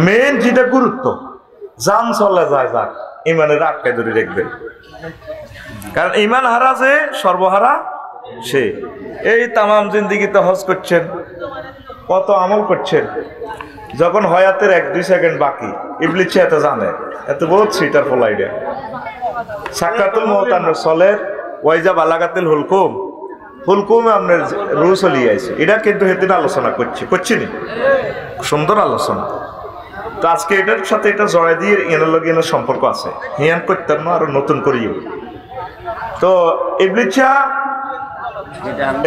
Main যেটা গুরুত্ব, জান চলে যায় যাক, ইমানের আটকে ধরে রাখবেন। কারণ ইমান হারা যে সর্বহারা সে। এই তামাম জিন্দিগিতে হজ করছেন, কত আমল করছেন, যখন হয়াতের 1-2 সেকেন্ড বাকি, ইবলিস এত জানে, এত বহুত সিটার ফলাইডা সাকরাতুল মউত আন সলের ওয়াইজা বালাগাতিল হুলকুম, হুলকুমে আপনার রু চলিয়ে আইছে। এটা কিন্তু সেদিন আলোচনা করছি নি, সুন্দর আলোচনা। তো আজকে এটার সাথে এটা জড়াই দিয়ে এনার লগে এনার সম্পর্ক আছে, হিয়ান করতাম না আরো নতুন করিও। তো ইবলিসা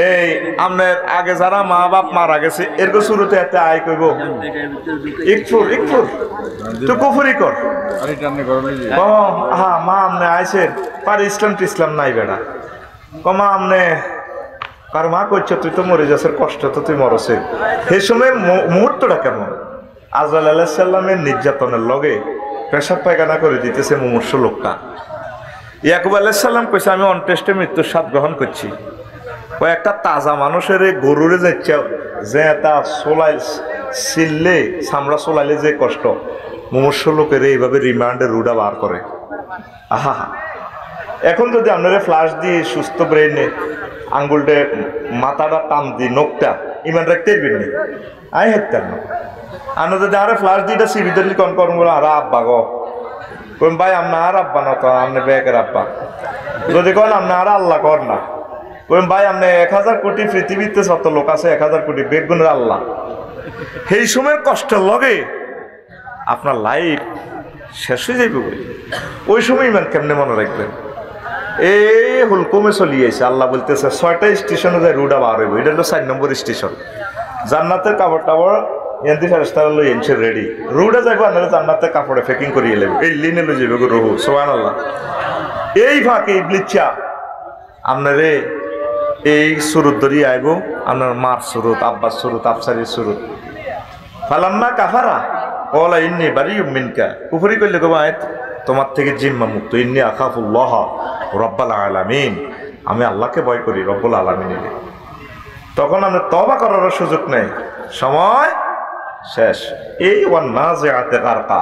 এই আপনার আগে যারা মা বাপ মারা গেছে এরকম শুরুতে এত আয় কইব ইকফুর তো কুফরি কর। ও হ্যাঁ মা আমনে আইছেন পারে ইসলাম নাই বেড়া কমা আমনে কার মা করছো তুই তো মরে যাচ্ছের কষ্ট তো তুই মরছে। সেই সময় মুহূর্তটা কেমন, আজরাইল আলাইহিস সালামের নির্যাতনের লগে পেশাব পায়খানা করে দিতেছে মুমূর্ষু লোকটা। ইয়াকুব আলাইহিস সালাম কইছে আমি অন্ত্যেষ্টে মৃত্যুর স্বাদ গ্রহণ করছি। ও একটা তাজা মানুষের গরুরে যাচ্ছে যে তা সোলাই ছিললে চামড়া সোলাইলে যে কষ্ট, মুমূর্ষু লোকের এইভাবে রিমান্ডে রুডা বার করে। আহা এখন যদি আপনারা ফ্লাশ দিয়ে সুস্থ ব্রেনে আঙ্গুলটে মাথাটা টান দি নোকটা ইমান রাখতে পারবেন না, আমি হেঁটতাম না। আমরা যদি আরে ফ্লাশ দিয়ে সিবি ধরলি কন করুন বলে আর আব্বা গো কোন ভাই আপনার আর আব্বা না তো আপনি বেকের আব্বা, যদি কন আপনার আর আল্লাহ কর না কোন ভাই আপনি 1000 কোটি পৃথিবীতে যত লোক আছে 1000 কোটি বেগুনের আল্লাহ। সেই সময়ের কষ্টের লগে আপনার লাইফ শেষ হয়ে যাইব। ওই সময় ইমান কেমনে মনে রাখবেন? এই হুলকুমে চলিয়েছে, আল্লাহ বলতেছে 6টা স্টেশনে যায় রুডা বার হইব, এটা হলো 4 নম্বর স্টেশন। জান্নাতের কাপড় টাপড় এনতি ফেরেশতারা লই এনছে রেডি, রুডা যাইব আপনারা জান্নাতের কাপড়ে প্যাকিং করিয়ে নেব, এই লিনে লই যাইব রহু সুবহানাল্লাহ। এই ফাঁকে ইবলিসা আপনারে এই সুরত ধরিয়ে আইব, আপনার মার সুরত, আব্বার সুরত, আফসারির সুরত। ফালাম্মা কাফারা ওলা ইন্নি বারিউম মিনকা, কুফরি করলে কবা তোমার থেকে জিম্মা মুক্ত, ইন্নি আখাফুল্লাহ রব্বাল আলামিন, আমি আল্লাহকে ভয় করি রব্বুল আলামিনের। তখন আমরা তওবা করার সুযোগ নেই, সময় শেষ। এই ওয়ান নাজিআতে গারকা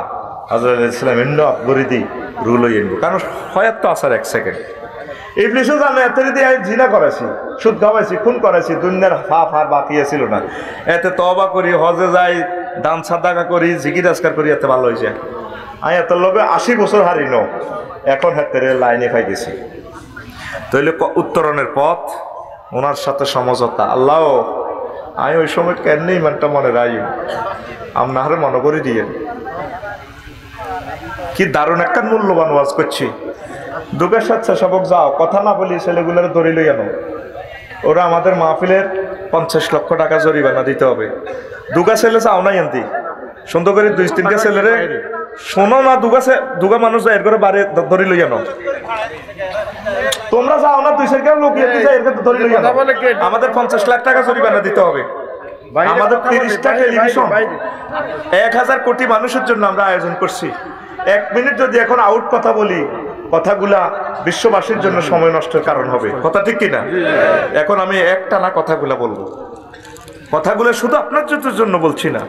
হযরত ইসলাম ইন্দ আকবরিদি রুল হইব, কারণ হয়াত তো আসার 1 সেকেন্ড। ইবলিসও জানে এত দিয়ে আমি জিনা করেছি, সুদ খাওয়াইছি, খুন করেছি, দুনিয়ার ফাফ আর বাকি ছিল না, এতে তওবা করি, হজে যাই, দান সাদাকা করি, জিকির আজকার করি, এত ভালো হয়েছে। আমি এত লোকে 80 বছর হারিন, এখন হাতে লাইনে পাই গেছি। তাইলে উত্তরণের পথ, ওনার সাথে সমঝোতা। আল্লাহ আমি ওই সময় কেমনি ইমানটা মনে রাই আপনার মনে করে দিয়ে। কি দারুণ একটা মূল্যবান ওয়াজ করছি। দুঃখের সাথে সবক যাও, কথা না বলি ছেলেগুলোর ধরে লই আনো, ওরা আমাদের মাহফিলের 50 লক্ষ টাকা জরিমানা দিতে হবে। দুগা ছেলে চাও না এনতি সুন্দর করে 2-3টা ছেলেরে শোনো না, দুগা মানুষ যায় এর করে বাড়ি ধরে লই আনো। তোমরা যাও না 2-4টা লোক ধরে লই আনো, আমাদের 50 লাখ টাকা জরিমানা দিতে হবে। আমাদের 30টা টেলিভিশন 1000 কোটি মানুষের জন্য আমরা আয়োজন করছি। 1 মিনিট যদি এখন আউট কথা বলি, কথাগুলা বিশ্ববাসীর জন্য সময় নষ্টের কারণ হবে, কথা ঠিক কিনা? এখন আমি একটানা কথাগুলা বলবো, কথাগুলো শুধু আপনার জন্য বলছি না,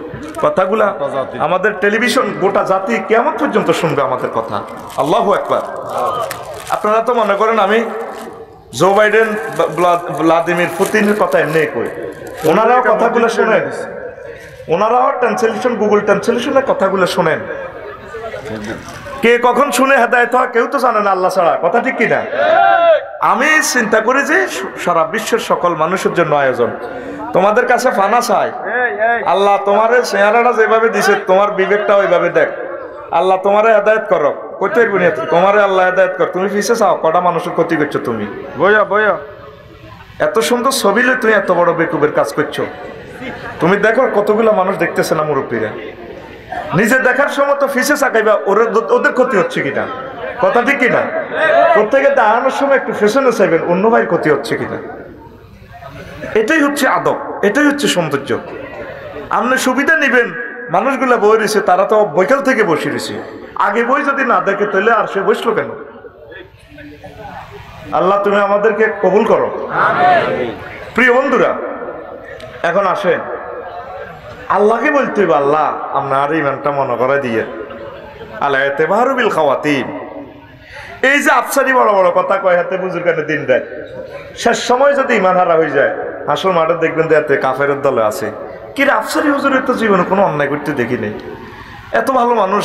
কথাগুলা আমাদের টেলিভিশন গোটা জাতি কিয়ামত পর্যন্ত শুনবে আমাদের কথা। আল্লাহু আকবার। আপনারা তো মনে করেন আমি জো বাইডেন, ভ্লাদিমির পুতিনের কথা এমনি কই, ওনারাও কথাগুলো শোনেন, ওনারাও ট্রান্সলেশন, গুগল ট্রান্সলেশনের কথাগুলো শোনেন। কে কখন শুনে হেদায়েত হয় কেউ তো জানে না আল্লাহ ছাড়া, কথা ঠিক কিনা? আমি চিন্তা করি যে সারা বিশ্বের সকল মানুষের জন্য আয়োজন। তোমাদের কাছে ফানা চাই, আল্লাহ তোমার চেহারাটা যেভাবে দিছে তোমার বিবেকটা ওইভাবে দেখ, আল্লাহ তোমারে হেদায়েত করো, কইতে পারবি না তোমারে আল্লাহ হেদায়েত কর। তুমি পিছে চাও, কটা মানুষের ক্ষতি করছো তুমি, বইয়া এত সুন্দর ছবি লই তুমি এত বড় বেকুবের কাজ করছো। তুমি দেখো কতগুলো মানুষ দেখতেছে না, মুরব্বীরা নিজে দেখার সময় তো ফিসে চাকাইবা, ওদের ক্ষতি হচ্ছে কিনা, কথা ঠিক কিনা? প্রত্যেকে দাঁড়ানোর সময় একটু ফেশনে চাইবেন অন্য ভাইয়ের ক্ষতি হচ্ছে কিনা। এটাই হচ্ছে আদব, এটাই হচ্ছে সৌন্দর্য। আপনি সুবিধা নিবেন, মানুষগুলা বই রয়েছে, তারা তো বৈকাল থেকে বসে রয়েছে, আগে বই যদি না দেখে তাহলে আর সে বসলো কেন? আল্লাহ তুমি আমাদেরকে কবুল করো। প্রিয় বন্ধুরা, এখন আসেন আল্লাহকে বলতে হইব, আল্লাহ আপনার ইমানটা মনে করে দিয়ে আল্লাহ এতে বাহারু বিল খাওয়াতিম। এই যে আফসারি বড় বড় কথা কয় হাতে বুঝুর কানে দিন রাত, শেষ সময় যদি ইমান হারা হয়ে যায় আসল মাঠে দেখবেন যে এতে কাফের দলে আছে। কি আফসারি হুজুরের তো জীবনে কোনো অন্যায় করতে দেখি নেই, এত ভালো মানুষ,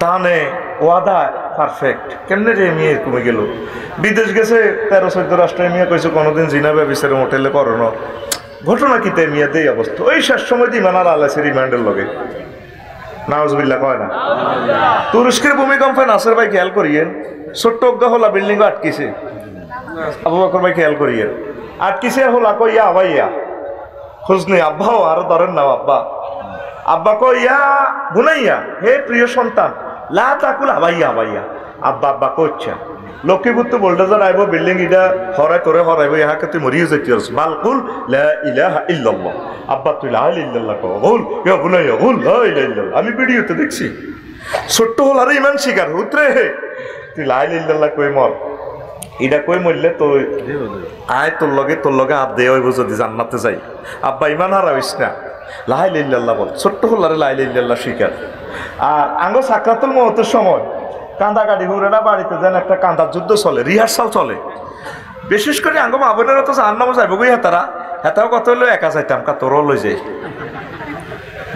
দানে ওয়াদা পারফেক্ট, কেমনে রে মেয়ে কমে গেল, বিদেশ গেছে 13-14 রাষ্ট্রে, মেয়ে কইছে কোনোদিন জিনা ব্যবসার হোটেলে করো না, ঘটনা কি তে মেয়ে দেই অবস্থা। ওই শেষ সময় দিয়ে ইমান হারা আলাইছে রিমান্ডের লগে, নাউজুবিল্লাহ কয় না। তুরস্কের ভূমিকম্পে নাসের ভাই খেয়াল করিয়েন, ছোট্ট অজ্ঞা হলা বিল্ডিং আটকিছে, আবু বকর ভাই খেয়াল করিয়েন, আটকিছে হলা কইয়া আবাইয়া খোঁজ নেই, আব্বাও আরো ধরেন না আব্বা, আব্বা কইয়া বুনাইয়া হে প্রিয় সন্তান লা তাকুল আবাইয়া আবাইয়া, আব্বা আব্বা কইছা লক্ষ্মীপুর তো বোল্ডাজার আইব বিল্ডিং এটা হরাই করে হরাইব, ইহাকে তুই মরিয়ে যাইতে পারছ, বালকুল লা ইলাহা ইল্লাল্লাহ, আব্বা তুই লা ইলাহা ইল্লাল্লাহ কও, হুল ইয়া বুনাইয়া হুল লা ইলাহা ইল্লাল্লাহ। আমি ভিডিওতে দেখছি ছোট্ট হল আরে ইমান শিকার উতরে, তুই লা ইলাহা ইল্লাল্লাহ কই মর, এটা কই মরলে তো আয় তোর লগে হাত দেয় হইব যদি জান্নাতে যাই। আব্বা ইমান হারা হইস না, লা ইলাহা ইল্লাল্লাহ বল, ছোট্ট হল আরে লা ইলাহা ইল্লাল্লাহ শিকার। আর আঙ্গ সাকরাতুল মওতের সময় কান্দাকাটি হুরেরা বাড়িতে যেন একটা কান্দার যুদ্ধ চলে, রিহার্সাল চলে, বিশেষ করে আঙ্গ মা বোনেরা তো জাহান্নামে যাইব গই, হেতাও কত হইলো একা যাইতাম কা তোরও লই যায়,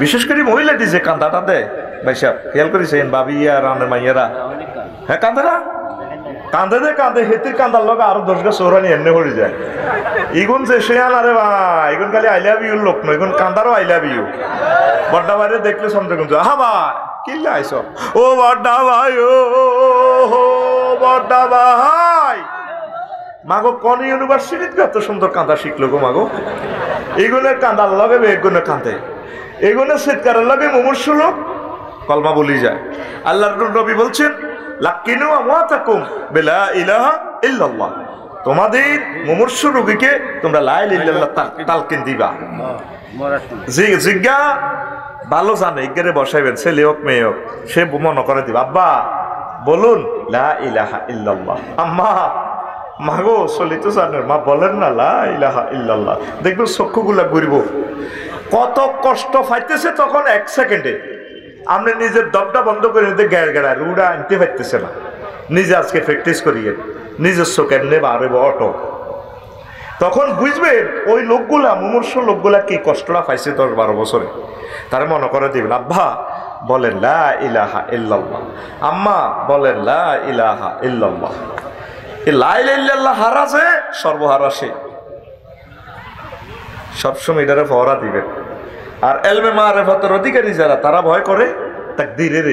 বিশেষ করে মহিলাটি যে কান্দাটা দেয় ভাই সাহেব খেয়াল করেছেন, বাবিয়া রানের মাইয়ারা, হ্যাঁ কান্দারা কান্দে দে কান্দে, হেতির কান্দার লগে আরো 10 গা চৌরানি এমনি হয়ে যায়। ইগুন যে সে আনারে ভাই, ইগুন খালি আই লাভ ইউর লোক নয়, ইগুন কান্দারও আই লাভ ইউ। বড্ডা বাইরে দেখলে চন্দ্রগুঞ্জ, হা ভাই কিল্লা আইস, ও বড্ডা ভাই, ও বড্ডা ভাই, মাগো কোন ইউনিভার্সিটিতে এত সুন্দর কাঁদা শিখলো গো মাগো, এগুনের কাঁদার লগে বেগুনে কাঁদে, এগুনের শীতকারের লগে মুমূর্ষু লোক কলমা বলি যায়। আল্লাহর নবী বলছেন লাকিনু আমওয়াতাকুম বিলা ইলাহা ইল্লাল্লাহ, তোমাদের মুমূর্ষু রোগীকে তোমরা লা ইলাহা ইল্লাল্লাহ তালকিন দিবা। জিজ্ঞা ভালো জানে ইগরে বসাইবেন, ছেলে হোক মেয়ে হোক, সে মনে করে দিবা, আব্বা বলুন লা ইলাহা ইল্লাল্লাহ, আম্মা মাগো চলিত জানেন মা বলেন না লা ইলাহা ইল্লাল্লাহ, দেখবে চক্ষুগুলা ঘুরব, কত কষ্ট পাইতেছে তখন 1 সেকেন্ডে। আপনি নিজের দমটা বন্ধ করে নিতে গেড় গেড়ায় রুড়া আনতে পারতেছে না, নিজে আজকে প্র্যাকটিস করিয়ে নিজের চোখের নেবা আরে অটো, তখন বুঝবেন ওই লোকগুলা মুমূর্ষ লোকগুলা কি কষ্টটা পাইছে 10-12 বছরে, তারা মনে করে দিবেন আব্বা বলেন লা ইলাহা ইল্লাল্লাহ, আম্মা বলেন লা ইলাহা ইল্লাল্লাহ। এই লা ইলাহা ইল্লাল্লাহ হারা যে সর্বহারা সে, সবসময় এটারে পহরা দিবেন। আর এলমে মারিফতের অধিকারী যারা তারা ভয় করে তাকদীরের,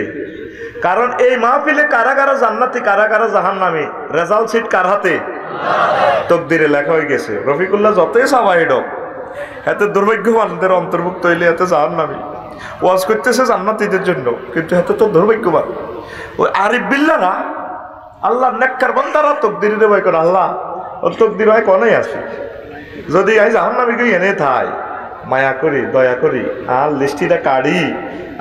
কারণ এই মাহফিলে কারা কারা জান্নাতি কারা কারা জাহান্নামী, রেজাল্ট শিট কার হাতে, তকদিরে লেখা হয়ে গেছে। রফিকুল্লাহ যতই সাবাহিড হোক, এতে দুর্ভাগ্যবানদের অন্তর্ভুক্ত হইলে এতে জাহান্নামী, ওয়াজ করতেছে জান্নাতীদের জন্য, কিন্তু এতে তো দুর্ভাগ্যবান। ওই আরিফ বিল্লাহ না, আল্লাহ নেককার বান্দারা তকদিরে ভয় করে, আল্লাহ ও তকদির হয় কনেই আছে, যদি আই জাহান্নামীকে এনে থাই মায়া করি দয়া করি আর লিস্টিটা কাড়ি,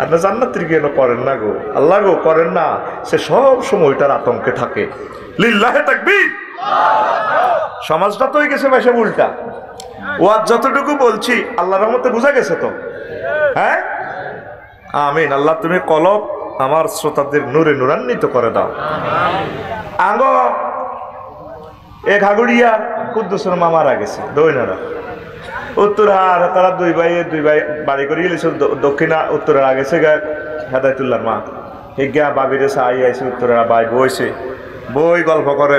আপনার জান্নাতের কেন করেন না গো, আল্লাহ গো করেন না, সে সব সময় ওইটার আতঙ্কে থাকে। লিল্লাহে তাকবীর। সমাজটা তো হয়ে গেছে ভাই সব উল্টা। ও আজ যতটুকু বলছি আল্লাহর রহমতে বোঝা গেছে তো, হ্যাঁ আমিন। আল্লাহ তুমি কলব আমার শ্রোতাদের নূরে নূরান্বিত করে দাও। আঙ্গ এ ঘাগুড়িয়া কুদ্দুসের মা মারা গেছে, দৈনারা উত্তরার, তারা দুই ভাই বাড়ি করে গেছে দক্ষিণা উত্তরের আগেছে গা হেদায়তুল্লাহর মা, হিগা বাবিরে চাই আইছে উত্তরের বাই বইছে, বই গল্প করে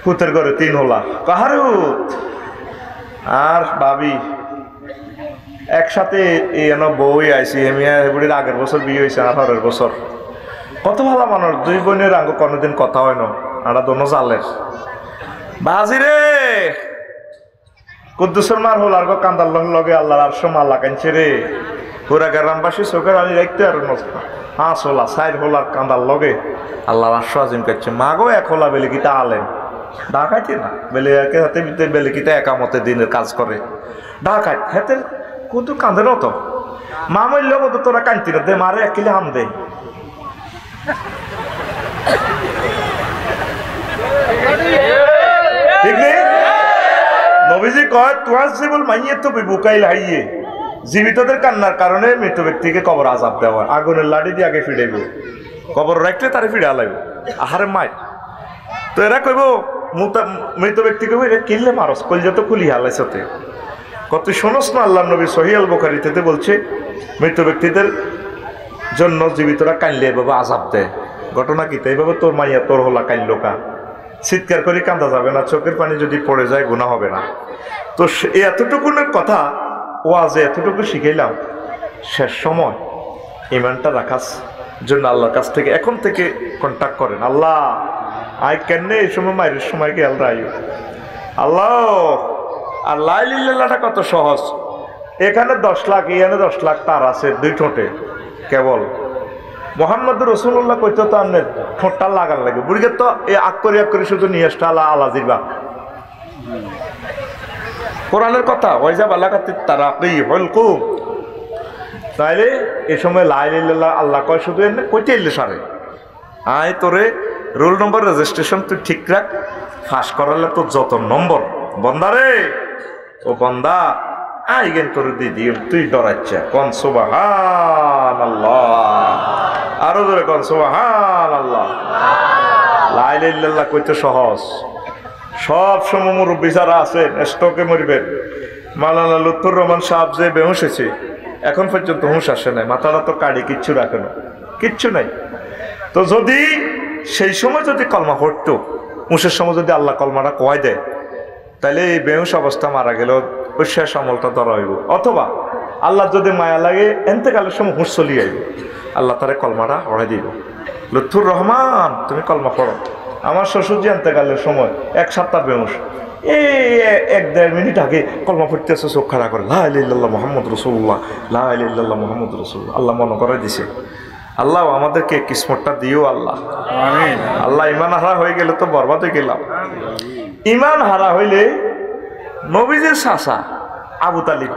ফুতের ঘরে 3 হোলা কাহারুত আর বাবি একসাথে এনো বই আইসি, হেমিয়া হেবুড়ির আগের বছর বিয়ে হয়েছে 18 বছর। কত ভালো মানুষ, 2 বোনের আঙ্গ কোনোদিন কথা হয় না, আমরা দোনো জালের বাজি রে। কুদ্দুসের মার হল আর কান্দার লগে আল্লাহর আরশ মালা কানছে রে, পুরা গ্রামবাসী চোখের আনি রাখতে আর হাঁস হোলা 4 হোলার কান্দার লগে আল্লাহর আরশ আজিম কাটছে। মাগো 1 হোলা বেলে কিতা আলেন ঢাকাইতে না, বেলে একে হাতে ভিতরে বেলে কিতা একামতে দিনের কাজ করে ঢাকায় হাতে কুদু কাঁদে নত, মা মূল্য মতো তোরা কাঁদতি না দে মারে 1 কিলো হাম দে। ঠিক নেই? নবীজি কয় তুয়াসিবুল মাইয়াতু বিবুকাইল হাইয়ে, জীবিতদের কান্নার কারণে মৃত ব্যক্তিকে কবর আজাব দেওয়া হয়, আগুনের লাঠি দিয়ে আগে ফিরাইব, কবর রাখলে তারে ফিরে আলাইব, আহারে মায়। তো এরা কইব মৃত ব্যক্তি কইব এটা কিনলে মারস কলজা তো খুলি হালাইছতে। কত শোনস না আল্লাহ নবী সহিহ আল বুখারীতে বলছে মৃত ব্যক্তিদের জন্য জীবিতরা কাইনলে এভাবে আজাব দেয়। ঘটনা কি? এইভাবে তোর মাইয়া তোর হলা কাইনলো কা, চিৎকার করে কান্দা যাবে না, চোখের পানি যদি পড়ে যায় গুনাহ হবে না। তো এতটুকুনের কথা ওয়াজে এতটুকু শিখাইলাম। শেষ সময় ইমানটা রাখার জন্য আল্লাহর কাছ থেকে এখন থেকে কন্ট্যাক্ট করেন, আল্লাহ আই কেনে এই সময় মায়ের সময় খেয়াল রাখি আল্লাহ। আর লা ইলাহা ইল্লাল্লাহটা কত সহজ। এখানে 10 লাখ, এখানে 10 লাখ তার আছে দুই ঠোঁটে। কেবল মোহাম্মদুর রাসূলুল্লাহ কইতো তো আন্নের ঠোঁটটা লাগার লাগে, বুড়িকে তো এই আক করে শুধু নিয়ে আসতে আলাজির বা কোরআনের কথা ওয়াইজা বালাকাত তারাকি হলকুম। তাইলে এই সময় লা ইলাহা ইল্লাল্লাহ আল্লাহ কয় শুধু এনে কইতে এলে সারে আয় তোরে রোল নম্বর রেজিস্ট্রেশন তুই ঠিক রাখ, ফাঁস করালে তোর যত নম্বর বন্দারে ও বন্দা আই গেন তোর দিদি তুই ডরাচ্ছে কন সুবহানাল্লাহ, আরো ধরে কন সুবহানাল্লাহ। লা ইলাহা ইল্লাল্লাহ কইতে সহজ। সব সময় মুরব্বী যারা আছেন স্টকে মরবেন, মাওলানা লুৎফর রহমান সাহেব যে বেহুশ হয়েছে এখন পর্যন্ত হুঁশ আসে নাই, মাথাটা তো কাড়ি কিচ্ছু রাখে না, কিচ্ছু নাই। তো যদি সেই সময় যদি কলমা পড়তো, হুঁশের সময় যদি আল্লাহ কলমাটা কয় দেয়, তাহলে এই বেহুশ অবস্থা মারা গেল ওই শেষ আমলটা ধরা হইব। অথবা আল্লাহ যদি মায়া লাগে এন্তেকালের সময় হুঁশ চলিয়ে আইব, আল্লাহ তারে কলমাটা পড়াই দিব। লুৎফুর রহমান তুমি কলমা পড়ো। আমার শ্বশুরজি এন্তেকালের সময় 1 সপ্তাহ বেহুশ, এই 1-1.5 মিনিট আগে কলমা পড়তেছে, চোখ খাড়া করে লা ইলাহা ইল্লাল্লাহ মুহাম্মদুর রাসূলুল্লাহ, লা ইলাহা ইল্লাল্লাহ মুহাম্মদুর রাসূলুল্লাহ। আল্লাহ মনে করে দিছে। আল্লাহ আমাদেরকে কিসমতটা দিও আল্লাহ। আমিন। আল্লাহ ইমান হারা হয়ে গেলে তো বরবাদ হয়ে গেলাম। ইমান হারা হইলে নবীজির চাচা আবু তালিব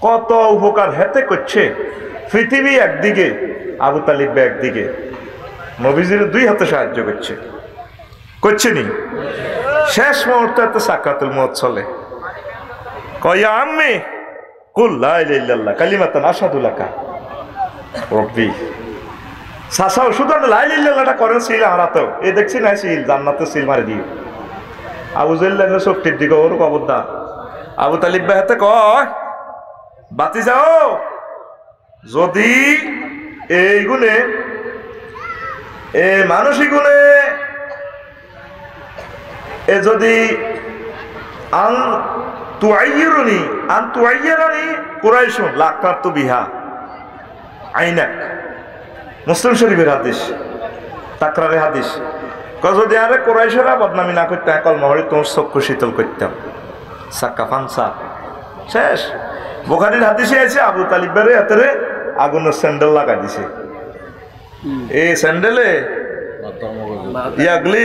কত উপকার হেতে করছে। পৃথিবী একদিকে, আবু তালিব একদিকে, নবীজির 2 হাতে সাহায্য করছে নি। শেষ মুহূর্তে তো সাকরাতুল মউত চলে, কয়া আম্মি কুল লা ইলাহা ইল্লাল্লাহ কালিমাতান আশহাদু লাকা রব্বি। চাচা শুধু লা ইলাহা ইল্লাল্লাহটা করেন সিল হারাতো, এই দেখছি না সিল জান্নাতে সিল মারি দিও। আবু জাহল শক্তির দিকে ওর খবরদার। আবু তালিব ভাই হাতে কয় বাতি যাও, যদি এই গুণে মানসিক গুণে যদি আন তুআইয়িরুনি কুরাইশুন লাকাতু বিহা আইনাক। মুসলিম শরীফের হাদিস, তাকরারের হাদিস। যদি আরে কুরাইশরা বদনামি না করতে কলমা পড়ে তোমার চক্ষু শীতল করতাম। সাক্কা ফাংসা শেষ। বুখারীর হাদিসে আছে আবু তালিবের হাতে আগুনের স্যান্ডেল লাগা দিছে। এই স্যান্ডেলে ইয়াগলি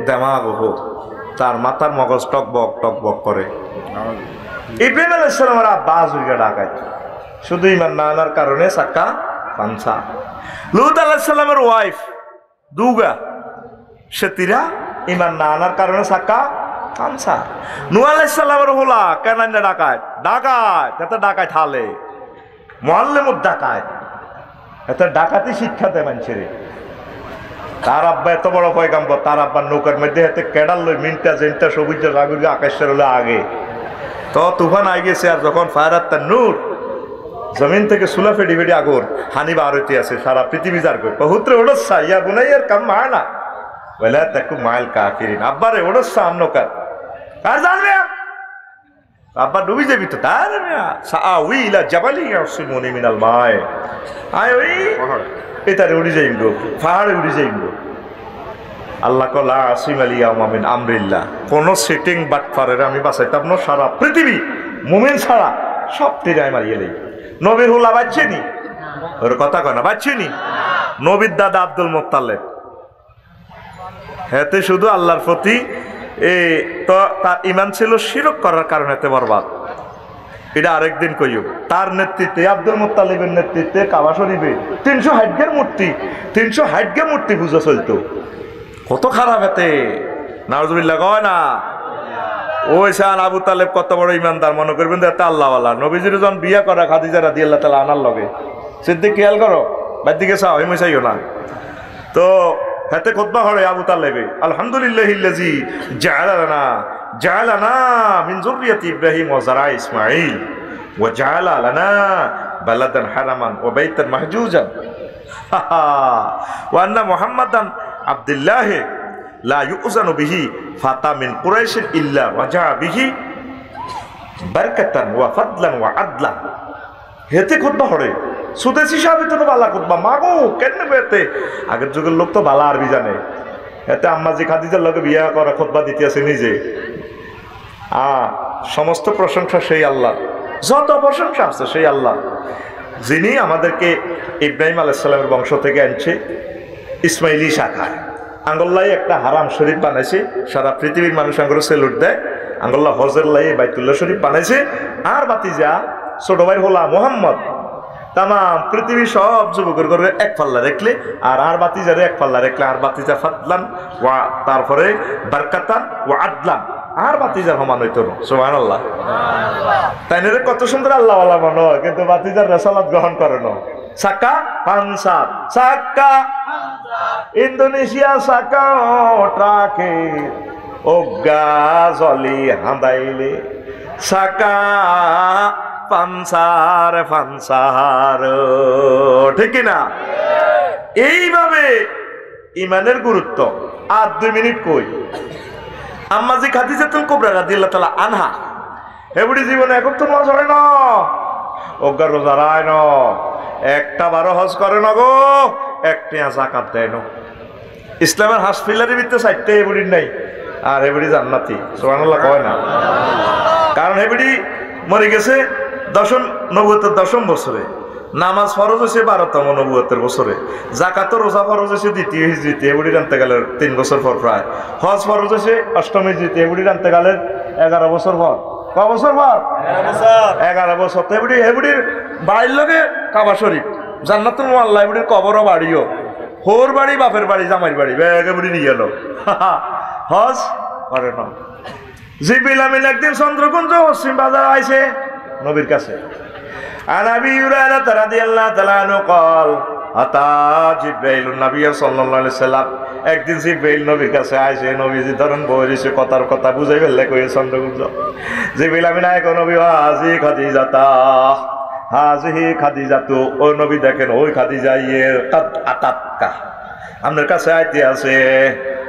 দেমাগ হোক, তার মাথার মগজ টকবক করে। ইব্রাহিম আলাইহিস সালামের আব্বা জুইগা ডাকায়, শুধু ইমান না আনার কারণে সাক্কা ফাংসা। লূত আলাইহিস সালামের ওয়াইফ দুগা সেতিরা ইমান না আনার কারণে সাক্কা ফাংসা। নূহ আলাইহিস সালামের হোলা কেন ডাকায় এতে ডাকায় ঠালে মুআল্লিমুদ ডাকায়, এতে ডাকাতি শিক্ষা দেয় মানুষের। তার আব্বা এত বড় পয়গাম্বর, তার আব্বার নৌকার মধ্যে হাতে কেডাল লই মিনটা জেনটা সবুজ রাগুরি আকাশের হলে আগে তো তুফান আই গেছে। আর যখন ফায়ারাত তার নূর জমিন থেকে সুলা ফেডি ফেডি আগুন হানি বারতি আছে, সারা পৃথিবী যার করে পহুত্রে ওড়সা ইয়া বুনাইয়ার কাম মানা বলে তাকু মাইল কাফিরিন। আব্বারে ওড়সা আমনকার আর জানবে আব্বা ডুবি যাবি তো তার সাআউই ইলা জাবালি ইয়াসিমুনি মিনাল মায়। আয় ওই এটারে উড়ি যাইম গো, পাহাড়ে উড়ি যাইম গো। আল্লাহ কলা আসিম আলী আমিন আমরিল্লাহ, কোন সেটিং বাটফারের আমি বাঁচাইতাম না। সারা পৃথিবী মুমিন ছাড়া সব তীরে আমি মারিয়ে নেই। নবীর হুলা বাচ্চে নি, ওর কথা কয় না বাচ্চে নি। নবীর দাদা আব্দুল মুত্তালিব হেতে শুধু আল্লাহর প্রতি তো তার ইমান ছিল, শিরক করার কারণে এতে বরবাদ। এটা আরেকদিন কইও। তার নেতৃত্বে আব্দুল মুত্তালিবের নেতৃত্বে কাবা শরীফে 360 মূর্তি পূজা চলতো। কত খারাপ এতে নাউজুবিল্লাহ কয় না। ওই সান আবু তালেব কত বড় ইমানদার মনে করবেন তো একটা আল্লাহওয়ালা। নবীজির যখন বিয়া করা খাদিজা রাদিয়াল্লাহু তাআলা আনার লগে সিদ্দিক খেয়াল করো বাদ দিকে চাও এমনি চাইও না। তো হাতে খুতবা হরে আবু তালেবে আলহামদুলিল্লাহিল্লাযী জাআলানা মিন যুররিয়াতি ইব্রাহিম ওয়া যারা ইসমাঈল ওয়া জাআলা লানা বালাদান হারামান ওয়া বাইতান মাহজুজান ওয়া আন্না মুহাম্মাদান আবদুল্লাহ লা ইউজানু বিহি ফাতা মিন কুরাইশ ইল্লা ওয়াজা বিহি বারকাতান ওয়া ফাদলান ওয়া আদলান। হেতে খুতবা হরে সুদেশি সাহেব তো বালা খুতবা মাগো কেন বেতে আগের যুগের লোক তো বালা আরবি জানে। এতে আম্মাজি খাদিজার লগে বিয়া করা খুতবা দিতে আছে নিজে। সমস্ত প্রশংসা সেই আল্লাহ, যত প্রশংসা আছে সেই আল্লাহ যিনি আমাদেরকে ইব্রাহিম আলাইহিস সালামের বংশ থেকে আনছে ইসমাইলি শাখায়। আঙ্গল্লাই একটা হারাম শরীফ বানাইছে, সারা পৃথিবীর মানুষ আঙ্গুল সেলুট দেয়। আঙ্গল্লা হজের লাই বাইতুল্লাহ শরীফ বানাইছে। আর বাতিজা ছোট ভাই হোলা মোহাম্মদ তাম পৃথিবীর সব যুবকের ঘরে এক পাল্লা রেখলে আর বাতিজারে এক পাল্লা রেখলে আর বাতিজা ফাদলান ওয়া তারপরে বারকাতান ওয়া আদলান আর বাতিজার সমান হইতো না। সুবহানাল্লাহ। তাই না কত সুন্দর আল্লাহ ওয়ালা মনে হয়, কিন্তু বাতিজার রেসালাত গ্রহণ করে না। সাকা পানসার সাকা ইন্দোনেশিয়া সাকা ট্রাকে ওগা জলি হাঁদাইলে সাকা পানসার ফানসার, ঠিক না? এইভাবে ইমানের গুরুত্ব। আর 2 মিনিট কই আম্মাজি খাদিজাতুল কুবরা রাদিয়াল্লাহু তাআলা আনহা হেবুড়ি জীবনে একক তো মাছ হয় না, ওগা রোজা রায় না, একটা 12 হজ করে না গো, একটা যাকাত দেয় না। ইসলামের হাসপিলারের ভিতরে 4টে হেবুড়ির নাই, আর হেবুড়ি জান্নাতি। সুবহানাল্লাহ কয় না? কারণ হেবুড়ি মরে গেছে নবুয়তের 10ম বছরে, নামাজ ফরজ হয়েছে 12তম নবুয়তের বছরে, জাকাত রোজা ফরজ হয়েছে 2য় হিজরিতে, এগুলি জানতে গেলে 3 বছর পর প্রায়, হজ ফরজ হয়েছে 8ম হিজরিতে, এগুলি জানতে গেলে 11 বছর পর। ক বছর পর? 11 বছর। তো এগুলির বাড়ির লগে কাবা শরীফ, জান্নাতুল মুআল্লা, এগুলির কবরও বাড়িও, হোর বাড়ি বাপের বাড়ি জামাইর বাড়ি, এগুলি নিয়ে গেল, হজ করে না। জিবরিল আমিন একদিন চন্দ্রকুঞ্জ পশ্চিম বাজার আইছে নবীর কাছে। আর আবি হুরায়রা রাদিয়াল্লাহু তাআলা আনহু قال আতা জিবরাইল নবী সাল্লাল্লাহু আলাইহি সাল্লাম। একদিন জিবরাইল নবীর কাছে আইছে, নবীজি ধরন বইছে কথার কথা বুঝাই ফেললে কই চন্দ্রকুঞ্জ। জিবরিল আমিন আয় কো নবী হাজি খাদিজাতা হাজিহি খাদিজাতু, ও নবী দেখেন ওই খাদিজা কাদ আতাতকা আপনার কাছে আইতে আছে।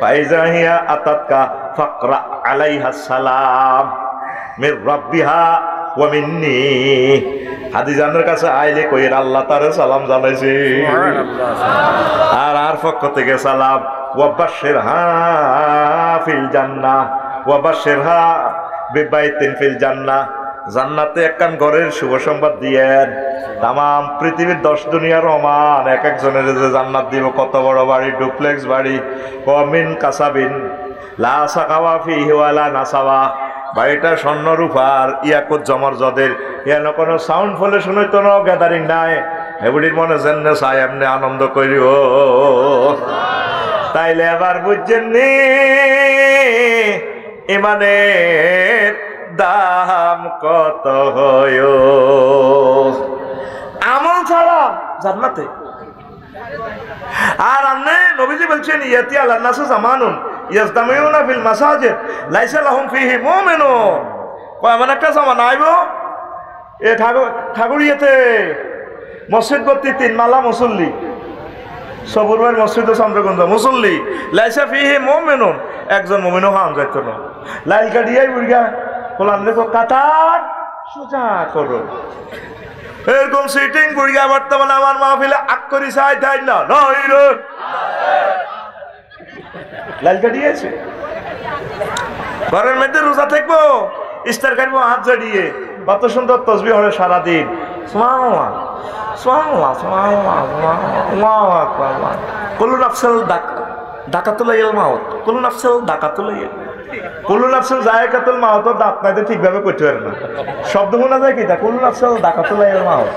ফাইজাহিয়া আতাতকা ফাকরা আলাইহা সালাম মির রাব্বিহা ওয়া মিন্নি। খাদিজার কাছে আইলে কই আল্লাহ তারে সালাম জানাইছে, আর পক্ষ থেকে সালাম। ওয়া বাশশিরহা ফিল জান্নাহ ওয়া বাশশিরহা বিবাইতিন ফিল জান্নাহ, জান্নাতে একখান ঘরের শুভ সংবাদ দিয়েন। তাম পৃথিবীর 10 দুনিয়ার রহমান এক একজনের যে জান্নাত দিব, কত বড় বাড়ি, ডুপ্লেক্স বাড়ি। মিন কাসাবিন লা সাকাওয়া ফিহি ওয়ালা নাসাওয়া, বাড়িটা স্বর্ণ রূপার, ইয়াকুত জমরজদের, ইয়ানো কোনো সাউন্ড ফলে শুনইতো না, গ্যাদারিং নাই। এগুলির মনে যেন চাই এমনি আনন্দ করিও। তাইলে এবার বুঝছেন নি ইমানের দাম কত হয়। আমল ছাড়া জান্নাতে। আর আপনি নবীজি বলছেন ইয়াতি আলান নাস জামানুন ইয়াজতামিউনা ফিল মাসাজিদ লাইসা লাহুম ফিহি মুমিনুন। কয় এমন একটা জামানা আইব, এ ঠাকুরিয়াতে মসজিদ ভর্তি 3 মালা মুসল্লি, সবুরবাইয়ের মসজিদ চন্দ্রগঞ্জ মুসল্লি, লাইসা ফিহি মুমিনুন, একজন মুমিনও হাম যাইতো না। লাইল কাটিয়াই বুড়িয়া বললাম দেখো কাটার সোজা করো, এরকম সিটিং বুড়িয়া বর্তমানে আমার মাহফিলে আগ করি চাই তাই না লাইল কাটিয়েছে। ঘরের মধ্যে রোজা থাকবো, ইস্তার কাটবো হাত জড়িয়ে, কত সুন্দর তসবিহ হবে সারাদিন। সুবহানাল্লাহ সুবহানাল্লাহ সুবহানাল্লাহ। কুল্লু নাফসিন দাকাতুল মাউত, কুল্লু নাফসিন দাকাতুল কুল্লু নাফসিন যায়কাতুল মাউত, দাঁত নাইতে ঠিকভাবে কইতে পারে না, শব্দ শোনা যায় কি তা কুল্লু নাফসিন দাকাতুল মাউত।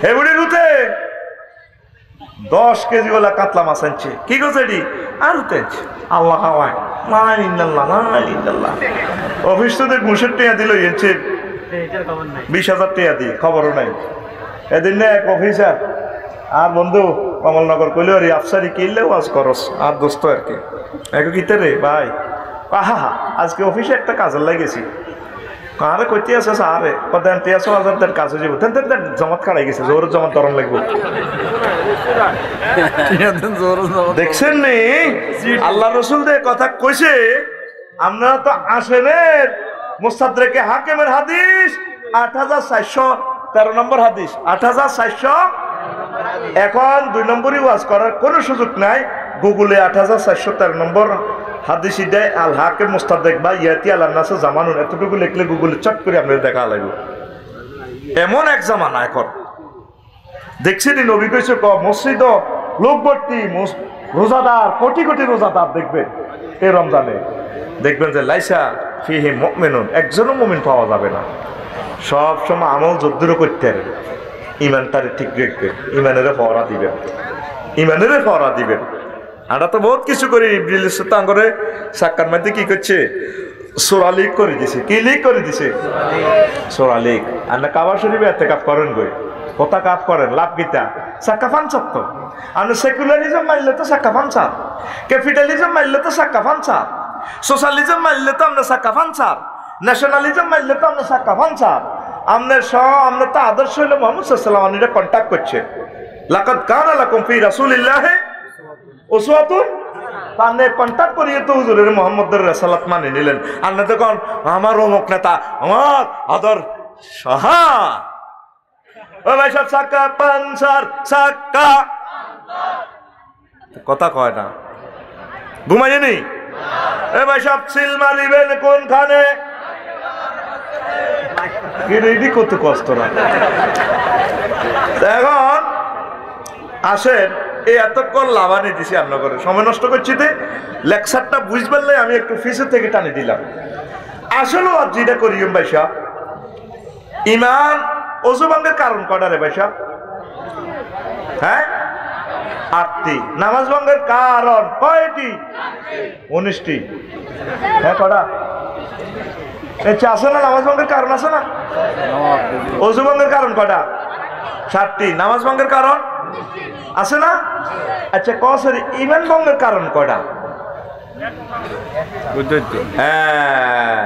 হেবুড়ি রুতে 10 কেজি ওলা কাতলা মাছ আনছে, কি গো সেটি আর রুতে আল্লাহ খাওয়ায় অফিস তো দেখ মুসের টিয়া দিল 20,000 টিয়া দি খবরও নাই। এদিন না এক অফিসার আর বন্ধু কমলনগর কইল রে আফসারি কিনলে ওয়াজ করস আর দোস্ত আর কি এক কিতে রে ভাই আহা আজকে অফিসে একটা কাজের লাগেছি আরে কইতে আছে আরে কদেন 13,000 কাজ হয়ে যাবো তেন জমাত খাড়াই গেছে জোর জমাত ধরন লাগবো। দেখছেন নি আল্লাহ রসুল দে কথা কইছে আপনারা তো আসেনের মুস্তাদরেকে হাকিমের হাদিস 8,413 নম্বর হাদিস 8,400। এখন 2 নম্বরই ওয়াজ করার কোনো সুযোগ নাই। গুগলে 8,413 নম্বর হাদিস দেয় আল হাকিম মুস্তাদরেক বা ইয়াতি আল নাসে জামানুন এতটুকু লিখলে গুগলে চট করে আপনাদের দেখা লাগবে। এমন এক জামানা এখন দেখছেন নবী কইছে মসজিদ লোক ভর্তি রোজাদার কোটি কোটি রোজাদার দেখবেন এই রমজানে দেখবেন যে লাইসা ফিহি মুমিনুন একজনও মুমিন পাওয়া যাবে না। সব সময় আমল যদ্দুরও করতে হবে ইমানটারে ঠিক রাখবেন ইমানের ফওয়ারা দিবেন ইমানের ফওয়ারা দিবেন। আমরা তো বহুত কিছু করি ইবলিস তো করে সাক্কার মধ্যে কি করছে সূরা লিক করে দিছে কি লিক করে দিছে সূরা লিক। আর না কাবা শরীফে ইতিকাফ করেন গই কথা কাপ করেন লাভ গীতা সাক্কা ফানসার তো আর সেকুলারিজম মানলে তো সাক্কা ফানসার ক্যাপিটালিজম মানলে তো সাক্কা ফানসার সোশ্যালিজম মানলে তো আমরা সাক্কা ফানসার ন্যাশনালিজম মানলে তো আমরা সাক্কা ফানসার। আপনার আমরা তো আদর্শ হইলো মুহাম্মদ সাল্লাল্লাহু আলাইহি ওয়াসাল্লাম এটা কন্টাক্ট করছে লাকাদ কানা লাকুম ফি রাসূলিল্লাহি উসওয়াতুন তাহলে কন্টাক্ট করিয়ে তো হুজুরের মুহাম্মদের রাসালাত মানে নিলেন। আর না তখন আমার অমুক নেতা আমার আদর সাহা ও ভাই সব সাক্কা পানসার সাক্কা কথা কয় না ঘুমাইনি এ ভাই সব সিল মারিবেন কোনখানে কি রেডি করতে কষ্ট না। এখন আসেন এই এতক্ষণ লাভানি দিছি রান্না করে সময় নষ্ট করছি তে লেকচারটা বুঝবার লাই আমি একটু ফিসের থেকে টানে দিলাম। আসলে আর যেটা করি ভাইসা ইমান অজু ভঙ্গের কারণ কটা রে ভাইসা হ্যাঁ 8টি। নামাজ ভঙ্গের কারণ কয়টি 19টি। হ্যাঁ কটা আছে না নামাজ ভঙ্গের কারণ আছে না অজু ভঙ্গের কারণ কটা 7টি। নামাজ ভঙ্গের কারণ আছে না আচ্ছা কসের ইমান ভঙ্গের কারণ কটা হ্যাঁ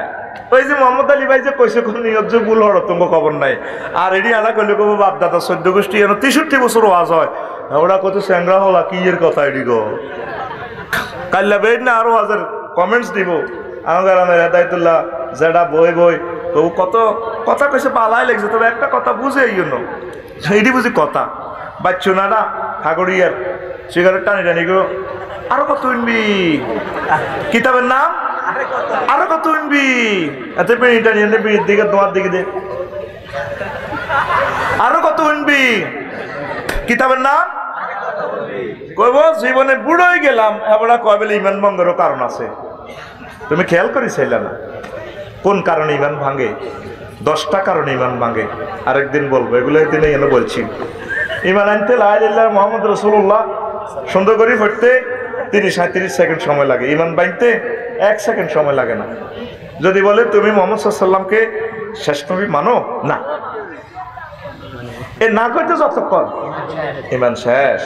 ওই যে মোহাম্মদ আলী ভাই যে কইছে কোন নিয়ত ভুল হড় তোমার খবর নাই। আর এটি আনা করলে কব বাপ দাদা 14 গোষ্ঠী 63 বছর ওয়াজ হয় ওরা কত স্যাংরা হলা কি এর কথা এটি গো কাল্লা বেদ না আরো হাজার কমেন্টস দিব আমার হেদায়তুল্লাহ যেটা বই বই তো কত কথা কইছে পালাই লাগছে তবে একটা কথা বুঝে এই জন্য সেইটি বুঝি কথা বাচ্চু না না খাগড়িয়ার সিগারেট টানি টানি গো আরো কত উনবি কিতাবের নাম আরো কত উনবি এত বিড়ি টানি বিড়ির দিকে তোমার দিকে দে আরো কত উনবি কিতাবের নাম কইব জীবনে বুড়োই গেলাম এবার কয় বলে ইমান ভঙ্গেরও কারণ আছে। তুমি খেয়াল করেছিলে না কোন কারণে ইমান ভাঙে 10টা কারণে ইমান ভাঙে আরেকদিন বলবো এগুলো একদিন এনে বলছি। ইমান আনতে লা ইলাহা ইল্লাল্লাহ মুহাম্মদ রাসূলুল্লাহ সুন্দর করে পড়তে 30-37 সেকেন্ড সময় লাগে। ইমান বানতে 1 সেকেন্ড সময় লাগে না। যদি বলে তুমি মুহাম্মদ সাল্লাল্লাহু আলাইহি ওয়াসাল্লামকে শেষ নবী মানো না এ না করতে যতক্ষণ ইমান শেষ।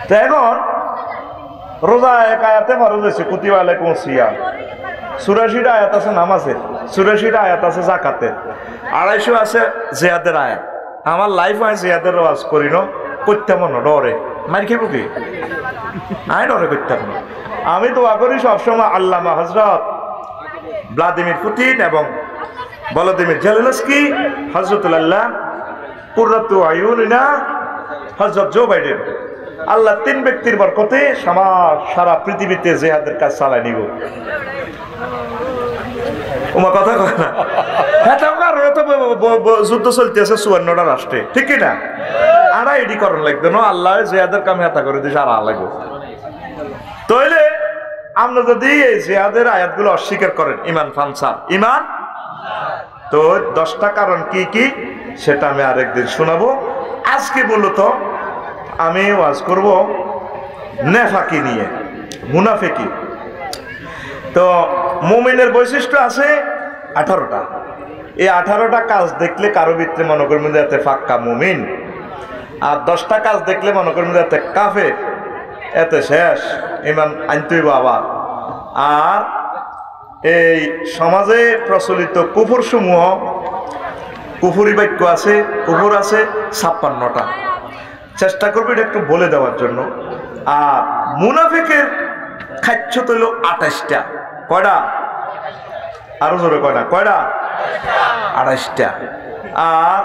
তো এখন রোজা এক আয়াতে ফরজ হয়েছে কুতিবা আলাইকুমুস সিয়াম 84টা আয়াত আছে নামাজের 84টা আয়াত আছে যাকাতের 250 আছে জিহাদের আয়াত। আমার লাইফ হয় জিহাদের ওয়াজ করি না করতাম না ডরে মার খেব কি আই ডরে করতাম না। আমি দোয়া করি সবসময় আল্লামা হযরত ভ্লাদিমির পুতিন এবং ভলোদিমির জেলেনস্কি হযরতুল্লাহ কুররাতু আয়ুনিনা হযরত জো বাইডেন আল্লাহ 3 ব্যক্তির বরকতে সারা পৃথিবীতে জিহাদের কাজ চালায় নিব। ওমা কথা কয় না হ্যাঁ কারণে তো যুদ্ধ চলতেছে 54টা রাষ্ট্রে ঠিক কিনা আর এডি করণ লাগবে না আল্লাহ জিহাদের কাম হেতা করে দিছে আর লাগবে। তাইলে আমরা যদি এই জিহাদের আয়াতগুলো অস্বীকার করেন ইমান ফানসার ইমান তো 10টা কারণ কি কি সেটা আমি আরেকদিন শোনাবো। আজকে মূলত আমি ওয়াজ করব নেফাকি নিয়ে মুনাফিকি। তো মুমিনের বৈশিষ্ট্য আছে 18টা। এই 18টা কাজ দেখলে কারো ভিতরে মনে করবেন যাতে ফাক্কা মুমিন, আর 10টা কাজ দেখলে মনে করবেন যাতে কাফের, এতে শেষ ইমান আনতেই আবার। আর এই সমাজে প্রচলিত কুফর সমূহ, কুফুরি বাক্য আছে, কুফুর আছে 56টা। চেষ্টা করবে এটা একটু বলে দেওয়ার জন্য। আর মুনাফিকের খাচ্ছ তৈল 28টা। কয়টা? আরো জোরে কয়টা? 28টা। আর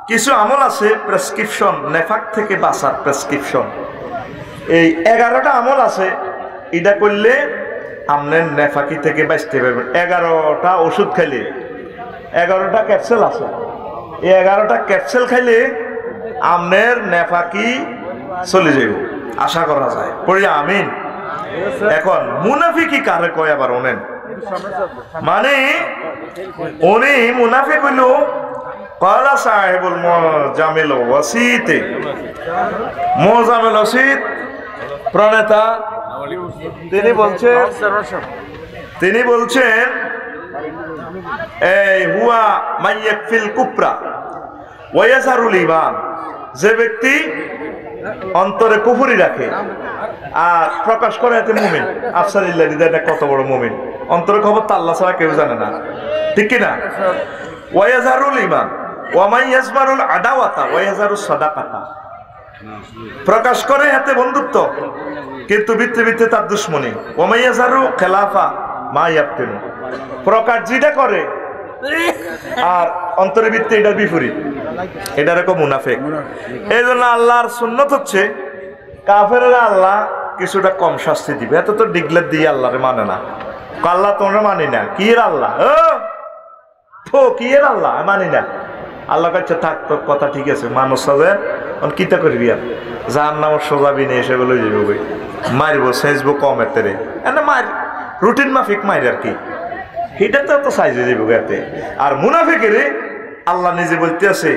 কিছু আমল আছে প্রেসক্রিপশন, নেফাক থেকে বাঁচার প্রেসক্রিপশন। এই 11টা আমল আছে, এটা করলে আপনার নেফাকি থেকে বাঁচতে পারবেন। 11টা ওষুধ খাইলে, 11টা ক্যাপসুল আছে, এই 11টা ক্যাপসুল খাইলে আপনার নেফাকি চলে যাবে, আশা করা যায়। পড়ি আমিন। এখন মুনাফিকি কারে কয় আবার ওনেন, মানে উনি মুনাফিক হইল কালা সাহেবুল মোজামিল ওয়াসিতে, মোজামিল ওয়াসিত প্রণেতা তিনি বলছেন এই হুয়া মাইয়াকফিল কুফরা ওয়ায়াজারুল ঈমান, যে ব্যক্তি অন্তরে কুফরি রাখে আর প্রকাশ করে এতে মুমিন। আফসারিল্লাহ এটা কত বড় মুমিন, অন্তরে খবর তো আল্লাহ ছাড়া কেউ জানে না, ঠিক কিনা? ওয়ায়াজারুল ঈমান ওয়া মাইয়াজমারুল আদাওয়াতা ওয়ায়াজারুস সাদাকাতা, প্রকাশ করে হাতে বন্ধুত্ব কিন্তু ভিতরে ভিতরে তার দুশ্মনী। ওয়া মাইয়াজারু খেলাফা মা ইয়াবতিন, প্রকাশ যেটা করে আর অন্তরের ভিত্তি এটার বিপরীত, এটা এরকম মুনাফিক। এই জন্য আল্লাহর সুন্নত হচ্ছে কাফেররা আল্লাহ কিছুটা কম শাস্তি দিবে। এত তো ডিগলার দিয়ে আল্লাহরে মানে না, আল্লাহ তোমরা মানি না, কি এর আল্লাহ ও কি এর আল্লাহ মানি না। আল্লাহ কাছে থাক, তোর কথা ঠিক আছে, মানুষ সাজেন কিতা করবি আর যার নাম সোজাবি নিয়ে এসে বলে যাবে মারব সেজবো কম এতে এনে মার রুটিন মাফিক মার আর কি, এটা তো সাইজ হয়ে যাবে এতে। আর মুনাফিকের আল্লাহ নিজে বলতে আছে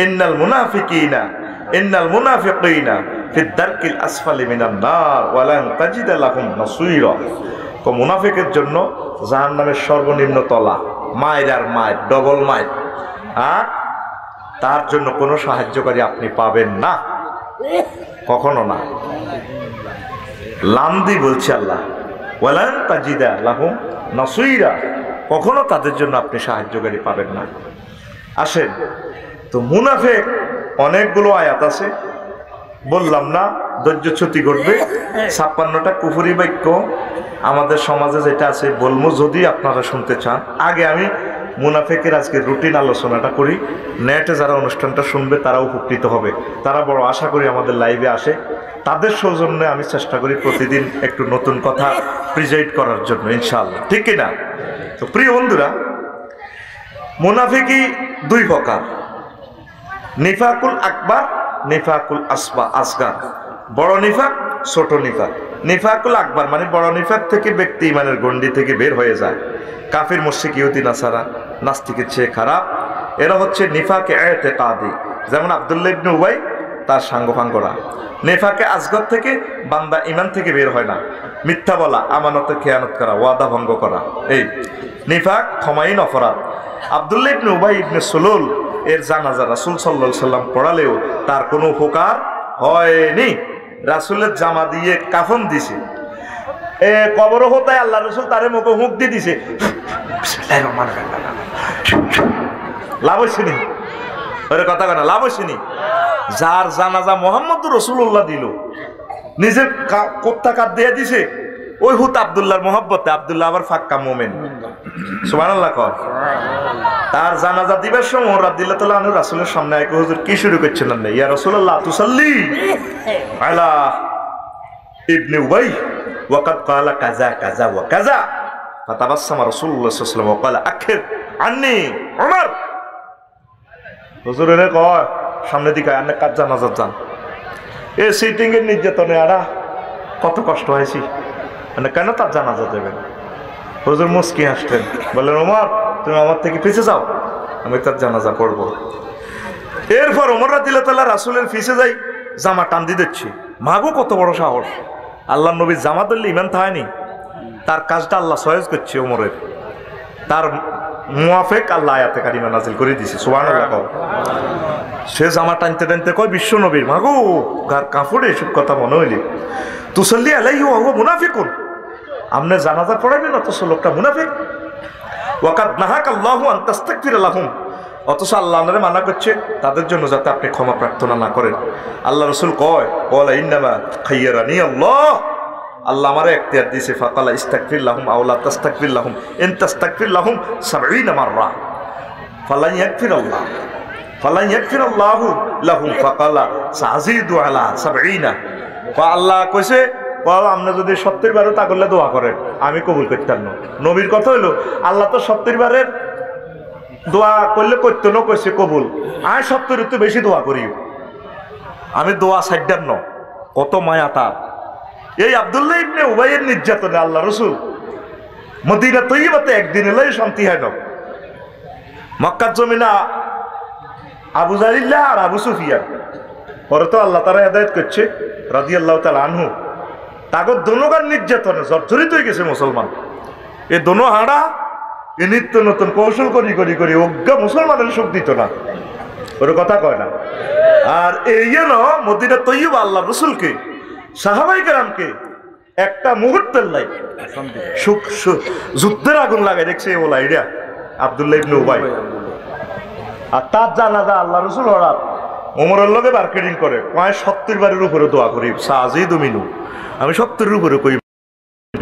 ইন্নাল মুনাফিকিনা ইন্নাল মুনাফিকিনা ফি দারকিল আসফালি মিনান নার ওয়া লান তাজিদা লাহুম নাসীরা। তো মুনাফিকের জন্য জাহান্নামের সর্বনিম্ন তলা, মাইর আর মাইর, ডবল মাইর, আর তার জন্য কোনো সাহায্যকারী আপনি পাবেন না, কখনো না। লামদি বলছে আল্লাহ ওয়া লান তাজিদা লাহুম নাসীরা, কখনো তাদের জন্য আপনি সাহায্যকারী পাবেন না। আসেন তো মুনাফিক অনেকগুলো আয়াত আছে, বললাম না ধৈর্যচ্যুতি ঘটবে। 56টা কুফরি বাক্য আমাদের সমাজে যেটা আছে বলবো, যদি আপনারা শুনতে চান। আগে আমি মুনাফিকের আজকে রুটিন আলোচনাটা করি, নেটে যারা অনুষ্ঠানটা শুনবে তারা উপকৃত হবে, তারা বড় আশা করি আমাদের লাইভে আসে, তাদের সৌজন্যে আমি চেষ্টা করি প্রতিদিন একটু নতুন কথা প্রেজেন্ট করার জন্য, ইনশাআল্লাহ, ঠিক কিনা? তো প্রিয় বন্ধুরা, মুনাফিকি দুই প্রকার, নিফাকুল আকবার, নিফাকুল আসগার। বড় নিফাক, ছোট নিফাক। নিফাকুল আকবার মানে বড় নিফাক থেকে ব্যক্তি ইমানের গণ্ডি থেকে বের হয়ে যায়, কাফির মুশরিক ইহুদি নাসারা নাস্তিকের চেয়ে খারাপ। এরা হচ্ছে নিফাকে ইতিকাদি, যেমন আব্দুল্লাহ ইবনে উবাই তার সাঙ্গপাঙ্গরা। নিফাকে আসগর থেকে বান্দা ইমান থেকে বের হয় না, মিথ্যা বলা, আমানতে খেয়ানত করা, ওয়াদা ভঙ্গ করা, এই নিফাক ক্ষমাইন অপরাধ। আব্দুল্লাহ ইবনে উবাই ইবনে সুলুল এর জানাজা রাসূল সাল্লাল্লাহু আলাইহি সাল্লাম পড়ালেও তার কোনো উপকার হয়নি। রাসূলের জামা দিয়ে কাফন দিছে, কবর হতে আল্লাহ রসুল তারে মুখে হুঁক দিয়ে দিছে, লাভ হয়েছেনি, ওরে কথা কেনা লাভ হয়েছেনি। যার জানাজা মোহাম্মদুর রাসূলুল্লাহ দিল, নিজের কোত্তা কাট দিয়ে দিছে, ওই হুত আব্দুল্লাহর মোহাব্বতে। আব্দুল্লাহ আবার ফাক্কা মুমিন, সুবহানাল্লাহ কর। তার জানাজা দিবার সময় রাদিয়াল্লাহু তাআলা আনহু রাসূলের সামনে আইকে হুজুর কি শুরু করছেন না, ইয়া রাসূলুল্লাহ তুসাল্লি আলা ইবনে উবাই ওয়াকাদ ক্বালা কাযা কাযা ওয়া কাযা, ফাতাবাসসামা রাসূলুল্লাহ সাল্লাল্লাহু আলাইহি ওয়াসাল্লাম ওয়া ক্বালা আখির আন্নি উমর। হুজুর এনে কয় সামনে দিকে আনে কাজ জানাজা যান, এই সিটিং এর নির্যাতনে আরা কত কষ্ট হয়েছি, মানে কেন তার জানাজা দেবেন? হুজুর মুস্কি হাসতেন, বললেন ওমর তুমি আমার থেকে পিছিয়ে যাও, আমি তার জানাজা পড়বো। এরপর ওমর রাদিয়াল্লাহু তাআলা রাসূলের পিছে যাই, জামা টান দিয়ে দিচ্ছি। মাগো কত বড় সাহস, আল্লাহ নবীর জামা ধরলে ইমান থায়নি, তার কাজটা আল্লাহ সহজ করছে ওমরের, তার মুয়াফেক আল্লাহ আয়াতে কারিমা নাজিল করে দিছে। সুবহানাল্লাহ। সে জামা টানতে টানতে কয় বিশ্ব নবীর মাগো গার কাপড়ে এসব কথা মনে হইলে তুসল্লি আলাইহি ওয়া হুয়া মুনাফিকুন, আপনি জানাজা পড়াবেন অথচ লোকটা মুনাফিক। ওয়াকাদ নাহাকাল্লাহু আন তাস্তাগফিরা লাহুম, অথচ আল্লাহ আপনারে মানা করছে তাদের জন্য যাতে আপনি ক্ষমা প্রার্থনা না করেন। আল্লাহ রাসূল কয় ক্বালা ইন্নামা খায়্যারানি আল্লাহ, আল্লাহ আমারে এখতিয়ার দিয়েছে। ফাকালা ইস্তাগফির লাহুম আও লা তাস্তাগফির লাহুম ইন তাস্তাগফির লাহুম 70 মাররা ফালান ইয়াগফিরাল্লাহ ফালান ইয়াগফিরাল্লাহু লাহুম ফাকালা সাযিদু আলা 70। আল্লাহ কইছে আপনি যদি 70 বারও তা করলে দোয়া করেন আমি কবুল করতাম না। নবীর কথা হইলো আল্লাহ তো 70 বারের দোয়া করলে করতো না, কইছে কবুল। আমি 70 তো বেশি দোয়া করি, আমি দোয়া সাইডার ন। কত মায়া তার। এই আব্দুল্লাহ ইবনে উবাইয়ের নির্যাতনে আল্লাহ রাসূল মদিনা তৈয়বাতে একদিন এলেই শান্তি হয় না। মক্কার জমিনা আবু জাহিল্লাহ আর আবু সুফিয়ান, পরে তো আল্লাহ তারা হেদায়েত করছে রাদিয়াল্লাহু তাআলা আনহু, তাগর দোনোগার নির্যাতনে জর্জরিত হয়ে গেছে মুসলমান। এ দোনো হাঁড়া এ নিত্য নতুন কৌশল করি করি করি অজ্ঞা মুসলমানের সুখ দিত না, ওর কথা কয় না। আর এই যেন মদিনা তৈয়বা আল্লাহ রসুলকে সাহাবাই কেরামকে একটা মুহূর্তের লাই সুখ যুদ্ধের আগুন লাগাই দেখছে ওলা এরিয়া আব্দুল্লাহ ইবনে উবাই। আর তার জানাজা আল্লাহ রসুল হঠাৎ ওমরের লগে মার্কেটিং করে কয় 70 বারের উপরে দোয়া করি সাজিদু মিনু, আমি 70-এর উপরে কই,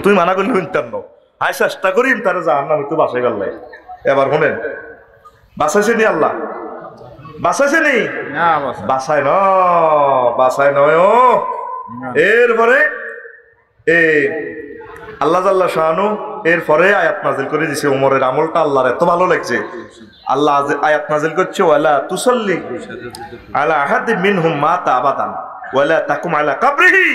তুই মানা করলি শুনতাম না। আই চেষ্টা করিম তারা জাহান্নামে তো বাঁচাই গেল। এবার শোনেন বাঁচাইছে নি আল্লাহ? বাঁচাইছে নি? বাঁচায় ন, বাঁচায় নয়। এরপরে আল্লাহ জাল্লা শাহানু এরপরে আয়াত নাজিল করে দিছে। ওমরের আমলটা আল্লাহর এত ভালো লাগছে, আল্লাহ আয়াত নাজিল করছে ওয়ালা তুসাল্লি আলা আহাদিম মিনহুম মাতা আবাদান ওয়ালা তাকুম আলা কবরিহি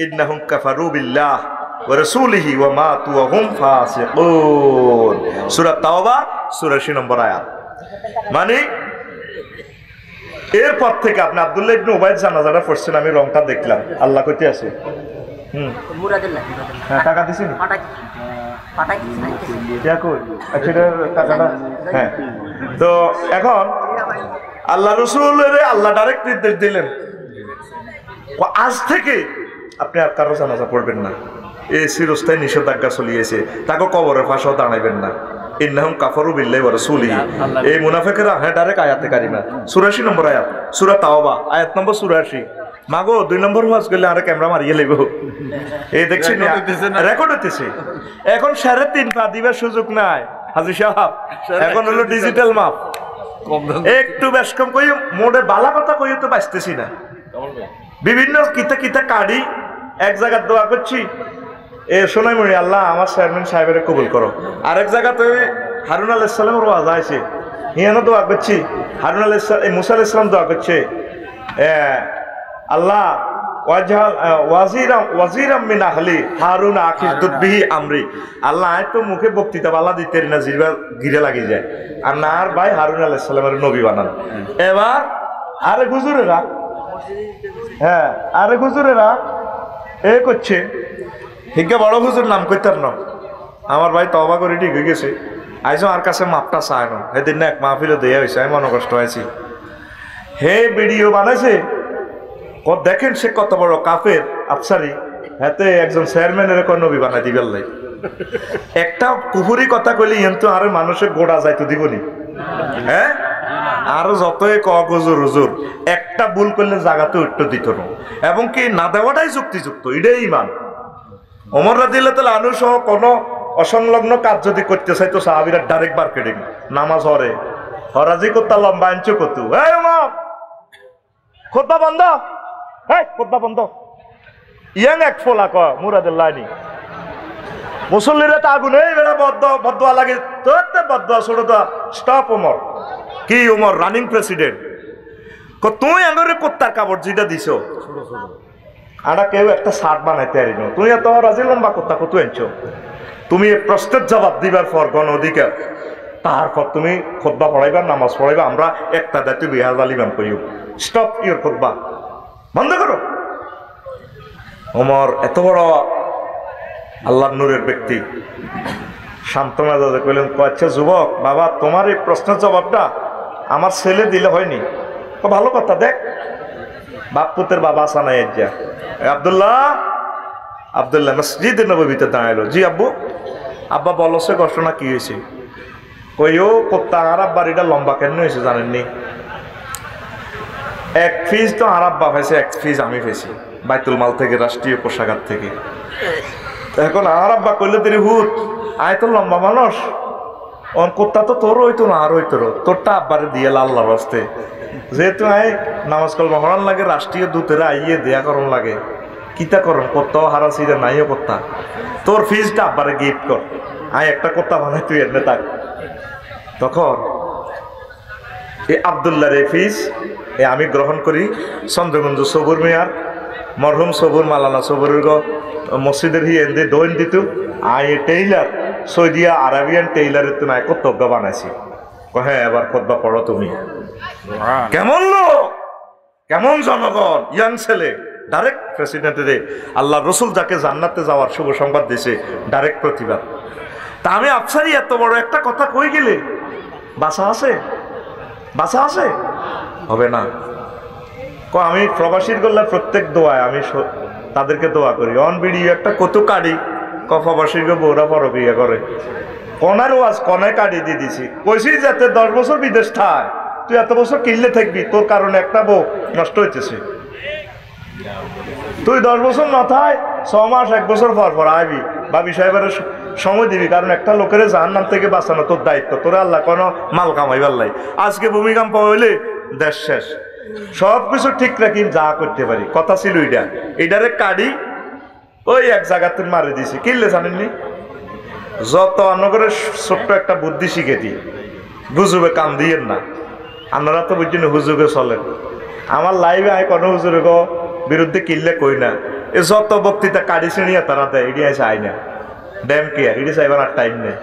ইন্নাহুম কাফারু বিল্লাহ ওয়া রাসূলিহি ওয়া মাতু ওয়া হুম ফাসিকুন। সূরা তাওবা সূরা 80 নম্বর আয়াত। মানে এরপর থেকে আপনি আব্দুল্লাহ ইবনে উবাইয়ের জানাজাটা পড়ছেন, আমি রংটা দেখলাম। আল্লাহ কইতে আছে হ্যাঁ টাকা দিছেন হ্যাঁ। তো এখন আল্লাহ রসুলের আল্লাহ ডাইরেক্ট নির্দেশ দিলেন আজ থেকে আপনি আর কারো জানাজা পড়বেন না। এই চিরস্থায়ী নিষেধাজ্ঞা চলিয়েছে, তাকে কবরের পাশেও দাঁড়াইবেন না। ইন্নাহুম কাফারু বিল্লাহি ওয়া রাসূলিহি, এই মুনাফিকরা হ্যাঁ ডাইরেক্ট আয়াতে কারিমা 84 নম্বর আয়াত সূরা তাওবা আয়াত নম্বর 84। মাগো 2 নম্বর ওয়াজ করলে আরে ক্যামেরা মারিয়ে লইব। এই দেখছেন রেকর্ড হইতেছে। এখন 3.5 পা দিবার সুযোগ নাই হাজী সাহেব, এখন হলো ডিজিটাল মাপ। একটু বেশ কম কই মোড়ে বালা কথা কই তো বাঁচতেছি না। বিভিন্ন কিতা কিতা কাড়ি এক জায়গায় দোয়া করছি এ শোনাই মরি আল্লাহ আমার চেয়ারম্যান সাহেবের কবুল করো। আরেক জায়গাতে হারুন আলাইহিস সালামের ওয়াজ আছে, হিয়ানো দোয়া করছি হারুন আলাইহিস সালাম মুসা আলাইহিস সালাম দোয়া করছে আল্লাহ ওয়াজিরাম মিন আহলি হারুন আখিদুদ বিহি আমরি। আল্লাহ আয় তো মুখে বক্তৃতা বালা দিতে না জিরবা গিরে লাগি যায়, আর না আর ভাই হারুন আলাইহিস সালামের নবী বানান। এবার আরে হুজুরেরা হ্যাঁ আরে হুজুরেরা এ করছে হিংকে বড় হুজুর নাম কইতার না। আমার ভাই তওবা করে ঠিক হয়ে গেছে, আইসো আর কাছে মাপটা চায় না। সেদিন না এক মাহফিলও দেয়া হয়েছে, আমি মনে কষ্ট হয়েছি। হে ভিডিও বানাইছে দেখেন সে কত বড় কাফের আফসারি, হাতে একজন চেয়ারম্যানের নবী বানাই দিবেন লাই। একটা কুফুরি কথা কইলে কিন্তু আর মানুষের গোড়া যাইতো দিবনি। হ্যাঁ আরো যতই কক হুজুর হুজুর একটা ভুল করলে জায়গাতে উত্তর দিত না, এবং কি না দেওয়াটাই যুক্তিযুক্ত, এটাই ইমান। ওমর রাদিয়াল্লাহু তাআলা আনহু সহ কোন অসংলগ্ন কাজ যদি করতে চাইতো সাহাবীরা ডাইরেক্ট মার্কেটিং নামাজ হরে হরাজি করতে লম্বা আনছো কত এই ওমর খুতবা বন্ধ, এই খুতবা বন্ধ। ইয়াং এক ফোলা ক মুরাদুল্লাহ নি মুসল্লিরা তো আগুন এই বেড়া বদদোয়া লাগে তোতে বদদোয়া ছোড় দোয়া স্টপ। ওমর কি ওমর রানিং প্রেসিডেন্ট তুই আঙরে কোত্তার কাপড় যেটা দিছ আড়া কেউ একটা শার্ট বানাইতে পারি না, তুই এত রাজি লম্বা কোত্তা কত আনছো। তুমি প্রশ্নের জবাব দিবার পর গণ অধিকার তারপর তুমি খুতবা পড়াইবা নামাজ পড়াইবা, আমরা একটা দায়িত্ব বিহাজ আলিমান করিও। স্টপ ইউর খুতবা, বন্ধ করো। ওমর এত বড় আল্লাহর নূরের ব্যক্তি শান্ত মেজাজে কইলেন, আচ্ছা যুবক বাবা, তোমার এই প্রশ্নের জবাবটা আমার ছেলে দিলে হয়নি। ভালো কথা, দেখ বাপুতের বাবা আসা নাই যা আব্দুল্লাহ আব্দুল্লাহ মসজিদে নববীতে দাঁড়াইলো। জি আব্বু। আব্বা বলো সে ঘটনা কি হয়েছে? কইও কোত্তা আরব বাড়িটা লম্বা কেন হয়েছে জানেননি? এক ফিজ তো আরব্বা পাইছে, এক ফিজ আমি পেয়েছি বাইতুল মাল থেকে, রাষ্ট্রীয় কোষাগার থেকে। এখন আরব্বা কইলে তেরি হুত আয় তো লম্বা মানুষ, কোত্তা তো তোর হইতো না, আর হইতো তোরটা আব্বারে দিয়ে আল্লাহর রাস্তে, যেহেতু আয় নামাজ কলমা হরান লাগে, রাষ্ট্রীয় দূতেরা আইয়ে দেয়া করন লাগে, কিতা করন কোত্তাও হারাছি রে নাইও কোত্তা, তোর ফিজটা আব্বারে গিফট কর, আয় একটা কোত্তা বানাই তুই এনে থাক। তখন এই আবদুল্লাহর এই ফিজ আমি গ্রহণ করি চন্দ্রগঞ্জ সবুর মিয়ার মরহুম সবুর মালানা সবুরের মসজিদের হি এনে দৈন দিত। আই টেইলার সৌদিয়া আরবিয়ান টেইলারের তো নাই কর্তব্য বানাইছি। হ্যাঁ এবার খোদবা পড়ো তুমি। কেমন লোক, কেমন জনগণ, ইয়াং ছেলে, ডাইরেক্ট প্রেসিডেন্টের আল্লাহ রসুল যাকে জান্নাতে যাওয়ার শুভ সংবাদ দিয়েছে, ডাইরেক্ট প্রতিবাদ। তা আমি আফসারি এত বড় একটা কথা কই গেলে বাসা আছে, বাসা আছে হবে না। আমি প্রবাসীর গল্লার প্রত্যেক দোয়ায় আমি তাদেরকে দোয়া করি। অন ভিডিও একটা কত কাড়ি প্রবাসীর বউরা পর বিয়ে করে, কনার ওয়াজ কনায় কাড়ি দিয়ে দিছি, কইছি যাতে 10 বছর বিদেশ থাক, তুই এত বছর কিনলে থাকবি, তোর কারণে একটা বউ নষ্ট হইতেছে। তুই 10 বছর না থাক, 6 মাস 1 বছর পর পর আইবি, ভাবি সাহেবের সময় দিবি, কারণ একটা লোকের জাহান্নাম থেকে বাঁচানো তোর দায়িত্ব, তোরা আল্লাহ কোনো মাল কামাইবার লাই। আজকে ভূমিকম্প হইলে দেশ শেষ, সব কিছু ঠিক রাখি যা করতে পারি, কথা ছিল এইটা, এইটারে কাড়ি ওই এক জায়গাতে মারি দিছি, কিনলে জানেননি? যত অন্নগরের ছোট্ট একটা বুদ্ধি শিখে দিই, গুজবে কাম দিয়েন না, আপনারা তো বুঝছেন হুজুগে চলেন। আমার লাইভে আয় কোনো হুজুরে বিরুদ্ধে কিনলে কই না, এ যত বক্তৃতা কাড়ি ছিঁড়িয়া তারা দেয়, এটি আছে আয় না ড্যাম কেয়ার, এটি চাইবার আর টাইম নেই।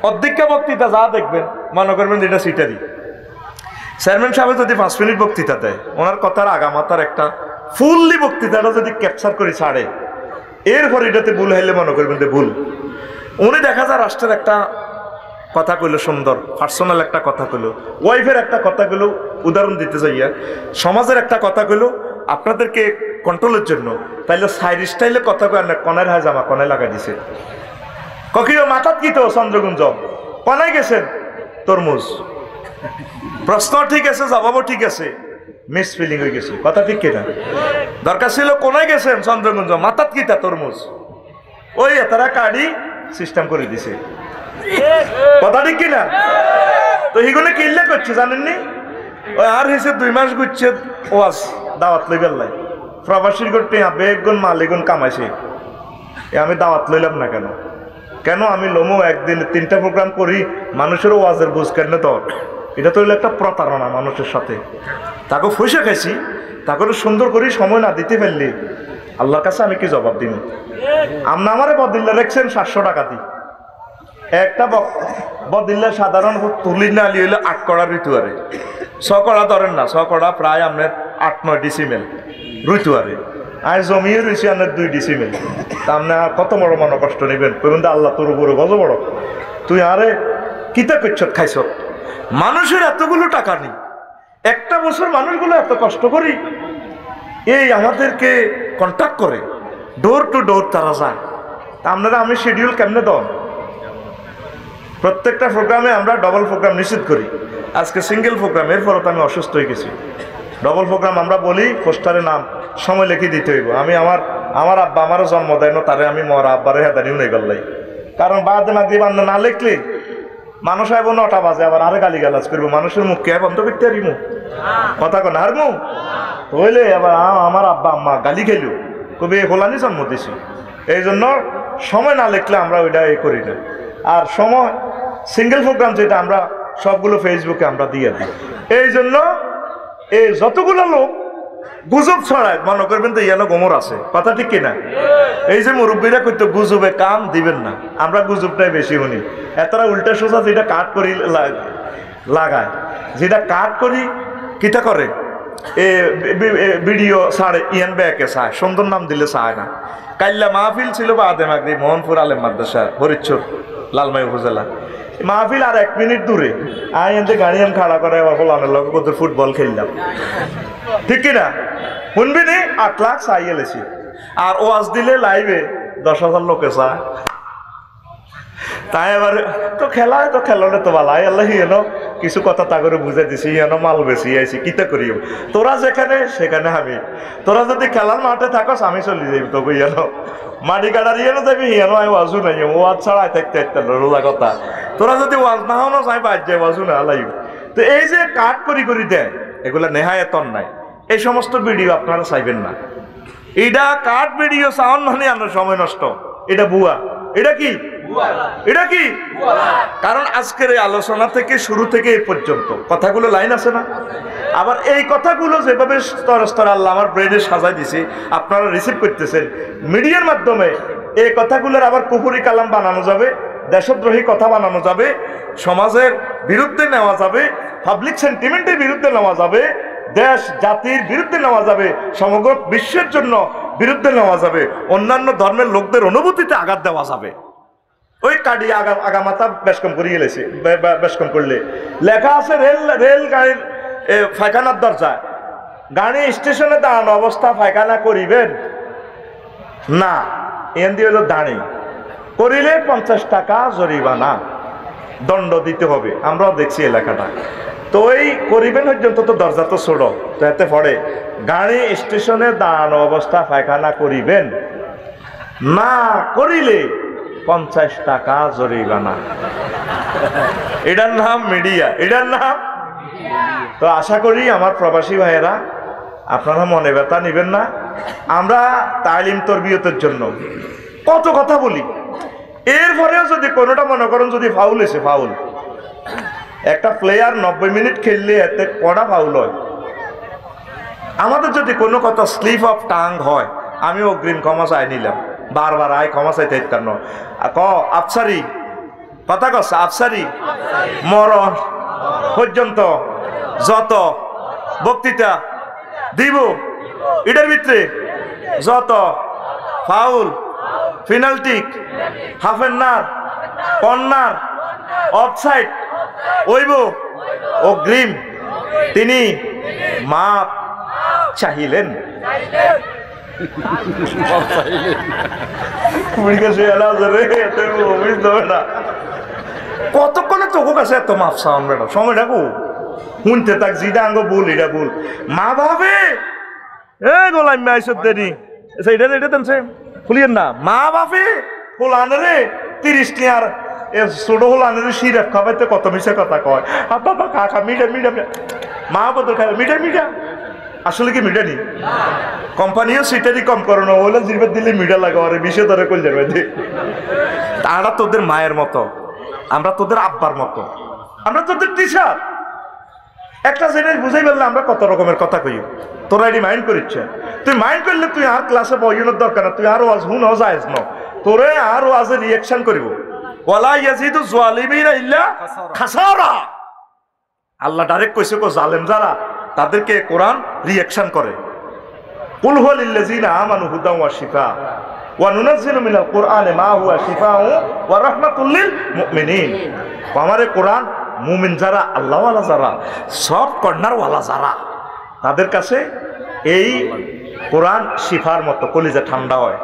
অর্ধেকটা বক্তৃতা যা দেখবেন মনে করবেন এটা সিটারি। চেয়ারম্যান সাহেব যদি 5 মিনিট বক্তৃতা দেয়, ওনার কথার আগামাতার একটা ফুললি বক্তৃতাটা যদি ক্যাপচার করে ছাড়ে, এরপর এটাতে ভুল হইলে মনে করবেন যে ভুল। উনি দেখা যায় রাষ্ট্রের একটা কথা কইলো, সুন্দর পার্সোনাল একটা কথা কইলো, ওয়াইফের একটা কথা কইলো, উদাহরণ দিতে চাইয়া সমাজের একটা কথা কইলো আপনাদেরকে কন্ট্রোলের জন্য, তাইলে সাইড স্টাইলে কথা কয় না, কনের হায় জামা কনায় লাগা দিছে, কখিও মাথাত কি তো চন্দ্রগুঞ্জ কনায় গেছেন তরমুজ, প্রশ্ন ঠিক আছে জবাবও ঠিক আছে, মিস ফিলিং হয়ে গেছে, কথা ঠিক কিনা? দরকার ছিল কোনায় গেছেন চন্দ্রগুঞ্জ, মাথাত কি তা তরমুজ, ওই তারা কাড়ি সিস্টেম করে দিছে, কথা ঠিক কিনা? তো এগুলো কিনলে করছে জানেননি? ওই আর হয়েছে 2 মাস ঘুরছে ওয়াজ দাওয়াত লইবার লাই, প্রবাসীর করতে বেগুন মালিগুন কামাইছে, আমি দাওয়াত লইলাম না কেন? কেন আমি লোমো একদিন 3টা প্রোগ্রাম করি, মানুষের ওয়াজের বুঝ কেন তো? এটা তো হইলো একটা প্রতারণা মানুষের সাথে। তাকে ফুসে খাইছি, তাকে সুন্দর করে সময় না দিতে পারলে আল্লাহর কাছে আমি কি জবাব দিব? আপনি আমারে বদিল্লা রেখছেন 700 টাকা দিই, একটা বদিল্লা সাধারণ তুলি না আলি হইলে 8 কড়া ঋতুয়ারে, 6 কড়া ধরেন না, 6 কড়া প্রায় আপনার 8-9 ডিসিমেল ঋতুয়ারে, আর জমিয়ে রয়েছে আপনার 2 ডিসিমেল। তা আপনি কত বড় মনে কষ্ট নেবেন? কইবেন আল্লাহ তোর উপরে গজ বড়, তুই আরে কিতা করছ খাইছ? মানুষের এতগুলো টাকা নেই, একটা বছর মানুষগুলো এত কষ্ট করি, এই আমাদেরকে কন্ট্যাক্ট করে ডোর টু ডোর তারা যায়। তা আপনারা আমি শিডিউল কেমনে দেন? প্রত্যেকটা প্রোগ্রামে আমরা ডবল প্রোগ্রাম নিশ্চিত করি। আজকে সিঙ্গেল প্রোগ্রাম, এরপরও তো আমি অসুস্থ হয়ে গেছি। ডবল প্রোগ্রাম আমরা বলি পোস্টারে নাম সময় লিখে দিতে হইব। আমি আমার আব্বা আমারও জন্ম দেয় না, তারে আমি মরা আব্বারে হেদানিও নেই গেলাই, কারণ বাদে মাগরিব না লিখলে মানুষ আইব 9টা বাজে, আবার আরে গালি গালাজ করবো, মানুষের মুখ কে বন্ধ করতে পারিমু? কথা কন আর মু হইলে আবার আমার আব্বা আম্মা গালি খেলো, কবি হোলানি জন্ম দিছি। এই জন্য সময় না লিখলে আমরা ওইটা করি না। আর সময় সিঙ্গেল প্রোগ্রাম যেটা আমরা সবগুলো ফেসবুকে আমরা দিয়ে দিই। এই জন্য এই যতগুলো লোক গুজব ছড়ায় মনে করবেন তো ইয়ানো গোমর আছে, কথা ঠিক কিনা? এই যে মুরব্বীরা কইতো গুজবে কাম দিবেন না, আমরা গুজবটাই বেশি শুনি। এতটা উল্টা সোজা যেটা কাট করি লাগায়, যেটা কাট করি কিটা করে ভিডিও ছাড়ে ইয়ান ব্যাকে চায়, সুন্দর নাম দিলে চায় না। কাইল্লা মাহফিল ছিল বাদে মাগরি মোহনপুর আলেম মাদ্রাসা হরিচ্ছর লালমাই উপজেলা। মাহফিল আর 1 মিনিট দূরে, আই এনতে গাড়ি আন খাড়া করে ফলানের লোক কত ফুটবল খেললাম, ঠিক কিনা? শুনবি নি 8 লাখ চাই এলেছি, আর ওয়াজ দিলে লাইভে 10,000 লোকে চায়। তাই এবার তো খেলায় তো খেলনে তো ভালো আল্লাহ হিয়েন কিছু কথা তা করে বুঝে দিছি, হিয়েন মাল বেশি আইছি কিতা করি, তোরা যেখানে সেখানে আমি, তোরা যদি খেলার মাঠে থাকস আমি চলে যাই তো হিয়েন মাটি কাটার ইয়েন যাবি, হিয়েন আমি ওয়াজু নাই, ওয়াজ ছাড়াই থাকতে রোজা কথা, তোরা যদি ওয়াজ না হনো চাই বাদ যায় ওয়াজু না লাইব। তো এই যে কাট করি দেয় এগুলা নেহায়তন নাই, এই সমস্ত ভিডিও আপনারা চাইবেন না। এটা কাট ভিডিও চাওয়ান মানে আমরা সময় নষ্ট, এটা বুয়া। এটা কি? এটা কি? কারণ আজকের এই আলোচনা থেকে শুরু থেকে এই পর্যন্ত কথাগুলো লাইন আছে না, আবার এই কথাগুলো যেভাবে স্তরে স্তরে আল্লাহ আমার ব্রেনে সাজাই দিছে আপনারা রিসিভ করতেছেন মিডিয়ার মাধ্যমে, এই কথাগুলোর আবার কুফরি কালাম বানানো যাবে, দেশদ্রোহী কথা বানানো যাবে, সমাজের বিরুদ্ধে নেওয়া যাবে, পাবলিক সেন্টিমেন্টের বিরুদ্ধে নেওয়া যাবে, দেশ জাতির বিরুদ্ধে নেওয়া যাবে, সমগ্র বিশ্বের জন্য বিরুদ্ধে নেওয়া যাবে, অন্যান্য ধর্মের লোকদের অনুভূতিতে আঘাত দেওয়া যাবে। ওই কাটি আগামাতা বেশকম করিয়ে গেছে, বেশকম করলে লেখা আছে রেল গাড়ির পায়খানার দরজায়, গাড়ি স্টেশনে দাঁড়ানো অবস্থা পায়খানা করিবেন না, এন দিয়ে হলো দাঁড়ি করিলে 50 টাকা জরিমানা দণ্ড দিতে হবে। আমরাও দেখছি এলাকাটা। তো ওই করিবেন পর্যন্ত তো দরজা তো ছোট, তো এতে পড়ে গাড়ি স্টেশনে দাঁড়ানো অবস্থা পায়খানা করিবেন না করিলে 50 টাকা জরিমানা। এটার নাম মিডিয়া, এটার নাম। তো আশা করি আমার প্রবাসী ভাইয়েরা আপনারা মনে ব্যথা নেবেন না। আমরা তালিম তরবিয়তের জন্য কত কথা বলি, এরপরেও যদি কোনোটা মনে করেন যদি ফাউল এসে ফাউল, একটা প্লেয়ার 90 মিনিট খেললে এতে কটা ফাউল হয়, আমাদের যদি কোনো কথা স্লিপ অফ টাং হয় আমি অগ্রিম ক্ষমা চাই নিলাম, বারবার আয় ক্ষমা চাইতে কেন ক আফসারি কথা কস, আফসারি মরণ পর্যন্ত যত বক্তৃতা দিব এটার ভিতরে যত ফাউল, পেনাল্টি, হাফ এন্নার, কর্নার, অফসাইড ওইব অগ্রিম তিনি মাপ চাহিলেন। কতক্ষণে তোকে কাছে এত মাপ চাওয়ান ম্যাডাম, সময় ডাকু শুনতে থাক, জিটা আঙ্গ ভুল এটা ভুল মা ভাবে এ গোলাম আইসব দেরি সেইটা এটা তেনছে খুলিয়েন না মা বাপে হোলানে রে 30 টিয়ার ছোট হোলানে সিরাপ খাবাইতে কত মিশে কথা কয়, বাবা কাকা মিঠা মিঠা মা বদল খায় মিঠা মিঠা, আসলে কি মিঠা নি কোম্পানিও সিটারই কম করো না, ওলা জিরবে দিলে মিঠা লাগে ওরে বিষে ধরে কল যাবে। তারা তোদের মায়ের মতো, আমরা তোদের আব্বার মতো, আমরা তোদের টিচার। একটা জিনিস বুঝাই বললে আমরা কত রকমের কথা কই, তোরা এটি মাইন্ড করিচ্ছে, তুই মাইন্ড করলে তুই আর ক্লাসে বইনের দরকার না, তুই আর ওয়াজ হুন যায় ন, তোরে আর ওয়াজে রিয়েকশন করিব। ওয়ালা ইয়াজিদু যালিমিনা ইল্লা খাসারা, আল্লাহ ডাইরেক্ট কইছে কো জালেম যারা তাদেরকে কোরআন রিয়েকশন করে। কুল হুয়া লিল্লাযিনা আমানু হুদান ওয়া শিফা ওয়া নুনাজ্জিলু মিনাল কুরআনি মা হুয়া শিফাউ ওয়া রাহমাতুল লিল মুমিনিন। আমারে কোরআন মুমিন যারা আল্লাহওয়ালা যারা সব কর্নারওয়ালা যারা তাদের কাছে এই কোরআন শিফার মতো কলিজা ঠান্ডা হয়।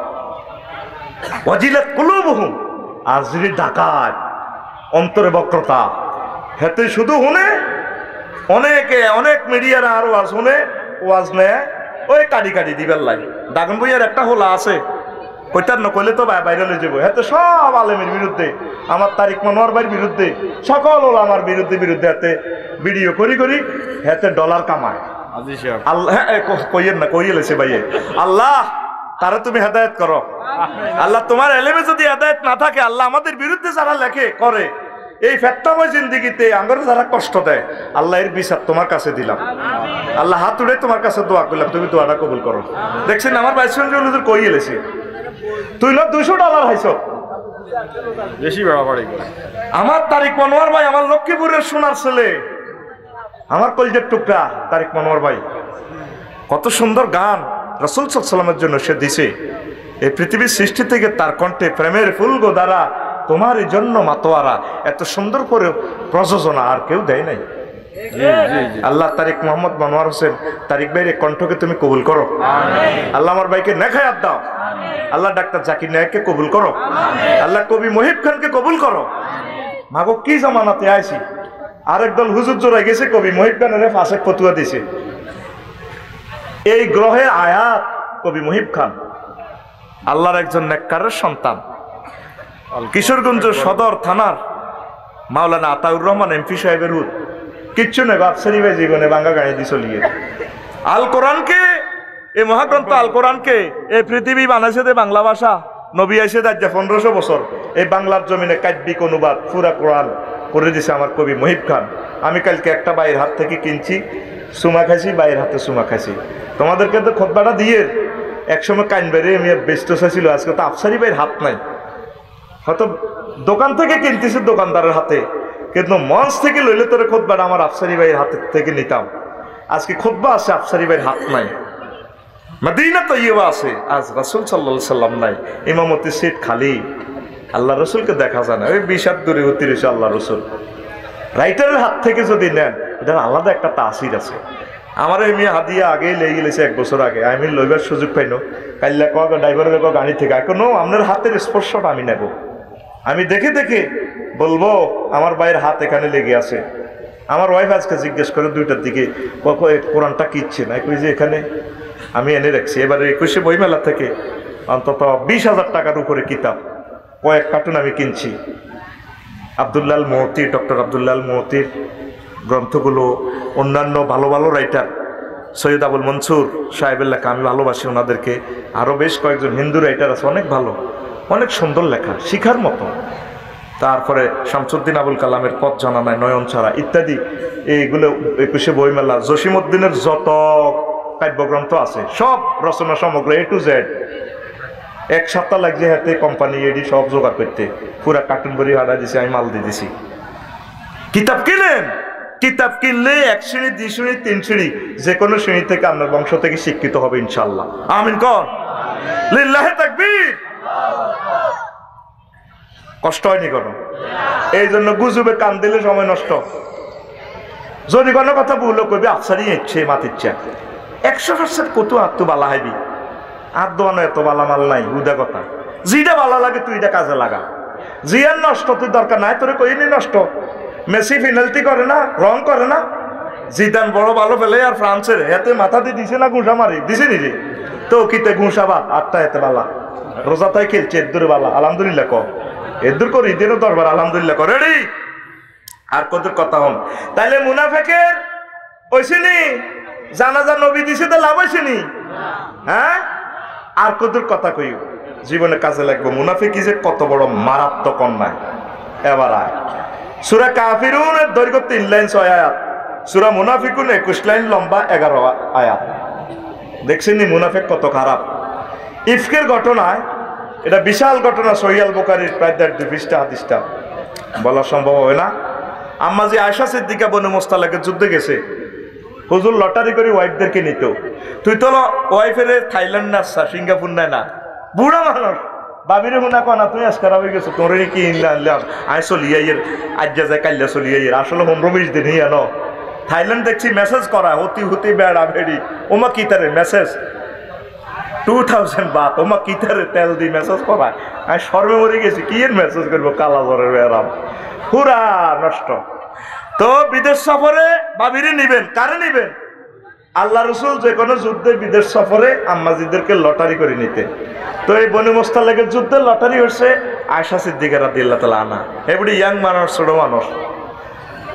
ওয়াজিলাত কুলুবুহুম, আর যদি ডাকাত অন্তরে বক্রতা হেতে শুধু শুনে অনেকে অনেক মিডিয়ারা আর ওয়াজ শুনে ওয়াজ নেয় ওই কাটি কাটি দিবার লাগে। দাগন বইয়ার একটা হোলা আছে কইতার নকইলে তো বাইরে লয়ে যাবো, হেতে সব আলেমের বিরুদ্ধে, আমার তারিক মনোয়ার ভাইয়ের বিরুদ্ধে, সকল ওলামার বিরুদ্ধে বিরুদ্ধে হাতে ভিডিও করি করি হেতে ডলার কামায়। আল্লাহ কইয়েন না কইয়ে লেছে ভাইয়ে, আল্লাহ তারা তুমি হেদায়েত করো। আল্লাহ তোমার এলেমে যদি হেদায়েত না থাকে, আল্লাহ আমাদের বিরুদ্ধে যারা লেখে করে এই ফেতনাময় জিন্দেগিতে আমাদের যারা কষ্ট দেয়, আল্লাহ এর বিচার তোমার কাছে দিলাম। আল্লাহ হাত উড়ে তোমার কাছে দোয়া করলাম, তুমি দোয়াটা কবুল করো। দেখছেন আমার বাইসঞ্জুর কইয়ে লেছে, তুই না $200 হাইছ বেশি বেড়াবাড়ি। আমার তারিক মনোয়ার ভাই, আমার লক্ষ্মীপুরের সোনার ছেলে, আমার কলজের টুকরা তারিক মনোয়ার ভাই, কত সুন্দর গান রাসূল সাল্লাল্লাহু আলাইহি ওয়াসাল্লামের জন্য সে দিছে। এই পৃথিবীর সৃষ্টি থেকে তার কণ্ঠে প্রেমের ফুল গো দ্বারা তোমারই জন্য মাতোয়ারা, এত সুন্দর করে প্রযোজনা আর কেউ দেয় নাই। আল্লাহ তারিক মোহাম্মদ মনোয়ার হোসেন তারিক ভাইয়ের কণ্ঠকে তুমি কবুল করো। আল্লাহ আমার ভাইকে নেখায়াত দাও। আল্লাহ ডাক্তার জাকির নায়েককে কবুল করো। আল্লাহ কবি মহিব খানকে কবুল করো। মাগো কি জামানাতে আইছি, আরেক দল হুজুর জোড়ায় গেছে, কবি মহিব খানের ফাঁসে ফতুয়া দিছে। এই গ্রহে আয়াত কবি মহিব খান আল্লাহর একজন নেককারের সন্তান। কিশোরগঞ্জ সদর থানার মাওলানা আতাউর রহমান এমপি সাহেবের হুদ কিচ্ছু নেই, বাপসারি ভাই জীবনে বাঙ্গা গাড়ি দিয়ে চলিয়ে আল কোরআনকে, এই মহাগ্রন্থ আল কোরআনকে এই পৃথিবী বানাইছে দে বাংলা ভাষা। নবী আইসে দাজ্জা 1500 বছর এই বাংলার জমিনে কাব্যিক অনুবাদ পুরা কোরআন করে দিছে আমার কবি মহিব খান। আমি কালকে একটা বাইরের হাত থেকে কিনছি, সুমা খাইছি, বাইরের হাতে সুমা খাইছি। তোমাদেরকে তো খোদবাটা দিয়ে একসময় কাইন বাইরে আমি ব্যস্ত চাইছিল, আজকে তো আফসারি ভাইয়ের হাত নাই। হয়তো দোকান থেকে কিনতেছে দোকানদারের হাতে, কিন্তু মঞ্চ থেকে লইলে তোর খোদবাটা আমার আফসারি ভাইয়ের হাতের থেকে নিতাম। আজকে খোদবা আছে, আফসারি ভাইয়ের হাত নাই। মদিনা তৈয়বা আছে, আজ রাসূল সাল্লাল্লাহু আলাইহি ওয়াসাল্লাম নাই। ইমামতি সিট খালি, আল্লাহ রসুলকে দেখা যায় না। ওই 20 হাত দূরে অতিরিক্ত আল্লাহ রসুল। রাইটারের হাত থেকে যদি নেন এটার আলাদা একটা তাসির আছে। আমার এই মেয়ে হাদিয়া আগেই লেগে গেছে 1 বছর আগে, আমি লইবার সুযোগ পাইনো। কাল্লা কক ড্রাইভারের কক গাড়ি থেকে এখনো আপনার হাতের স্পর্শটা আমি নেব, আমি দেখে দেখে বলবো আমার ভাইয়ের হাত এখানে লেগে আছে। আমার ওয়াইফ আজকে জিজ্ঞেস করে 2টার দিকে কোরআনটা কিচ্ছে না, কই যে এখানে আমি এনে রাখছি। এবারে 21শে বইমেলা থেকে অন্তত 20,000 টাকার উপরে কিতাব কয়েক কার্টুন আমি কিনছি। আব্দুল্লাহ আল মুহতি, ডক্টর আব্দুল্লাহ আল মুহতির গ্রন্থগুলো, অন্যান্য ভালো ভালো রাইটার সৈয়দ আবুল মনসুর সাহেবের লেখা, আমি ভালোবাসি ওনাদেরকে। আরও বেশ কয়েকজন হিন্দু রাইটার আছে, অনেক ভালো, অনেক সুন্দর লেখা, শিখার মতো। তারপরে শামসুদ্দিন আবুল কালামের পথ জানা নাই, নয়ন ছাড়া ইত্যাদি, এইগুলো 21শে বইমেলা। জসিমউদ্দিনের যত কাব্যগ্রন্থ আছে সব রচনা সমগ্র A to Z, 1 সপ্তাহ লাগছে হাতে কোম্পানি এডি সব জোগাড় করতে। পুরা কার্টুন বড়ি হারা দিছি, আমি মাল দিয়ে দিছি। কিতাব কিনেন, কিতাব কিনলে 1 শ্রেণী 2 শ্রেণী 3 শ্রেণী যে কোনো শ্রেণী থেকে আপনার বংশ থেকে শিক্ষিত হবে ইনশাআল্লাহ। আমিন কর, লিল্লাহি তাকবীর। কষ্ট হয়নি কোনো, এই জন্য গুজবে কান দিলে সময় নষ্ট। যদি কোনো কথা বললো কবি আফসারি ইচ্ছে মাতিচ্ছে 100% কত আত্ম বালা হাইবি, আর দোয়ানো এত বালা মাল নাই। উদা কথা, যেটা ভালো লাগে তুই এটা কাজে লাগা। জিয়ার নষ্ট তুই দরকার নাই, তোরে কইনি নষ্ট। মেসি পেনাল্টি করে না, রং করে না, জিদান বড় ভালো ফেলে। আর ফ্রান্সের এতে মাথা দিয়ে দিছে না ঘুষা মারি দিছে নিজে তো কিতে ঘুষাবাদ 8টা এতে বালা। রোজা তাই খেলছে এদুরে বালা, আলহামদুলিল্লাহ ক এদুর করি দিনও 10 বার আলহামদুলিল্লাহ ক। রেডি? আর কত কথা হন। তাইলে মুনাফেকের ওইসিনি জানাজা নবী দিছে তো লাভ হয়েছিনি? হ্যাঁ, আর কদুর কথা কইও জীবনে কাজে লাগবে। মুনাফিকি যে কত বড় মারাত্মক অন্যায়। এবার আয় সূরা কাফিরুনের দৈর্ঘ্য 3 লাইন 6 আয়াত, সূরা মুনাফিকুন 21 লাইন লম্বা 11 আয়াত। দেখছেননি মুনাফিক কত খারাপ। ইফকের ঘটনায়, এটা বিশাল ঘটনা, সহিহ আল বুখারীর প্রায় 1.5 পৃষ্ঠা হাদিসটা বলা সম্ভব হবে না। আম্মা যে আয়েশা সিদ্দিকা বনু মুস্তালাকের যুদ্ধে গেছে, হুজুর লটারি করে ওয়াইফদেরকে নিত। তুই তো ওয়াইফের থাইল্যান্ড না সিঙ্গাপুর নেয় না, বুড়া মানুষ বাবিরে হুনা কনা তুই আজকার হয়ে গেছো, তোর কি আনলাম আয় চলিয়াইয়ের আজ্ঞা যায় কাল্লা চলিয়াইয়ের। আসলে 15-20 দিন আনো। থাইল্যান্ড দেখছি মেসেজ করা হতি হতি বেড়া বেড়ি ওমা কি তারে মেসেজ 2000 বাত ওমা কি তারে তেল দি মেসেজ করা। আমি সর্বে মরে গেছি, কি এর মেসেজ করবো, কালা জ্বরের বেড়াম পুরা নষ্ট। তো বিদেশ সফরে বাবিরে নিবেন, কারে নিবেন? আল্লাহ রসুল যে কোনো যুদ্ধে বিদেশ সফরে আম্মাজিদেরকে লটারি করে নিতে। তো এই বনু মুস্তালাকের যুদ্ধে লটারি হচ্ছে আয়েশা সিদ্দিকা রাদিয়াল্লাহু তাআলা আনহা, এবারে ইয়াং মানুষ, ছোট মানুষ।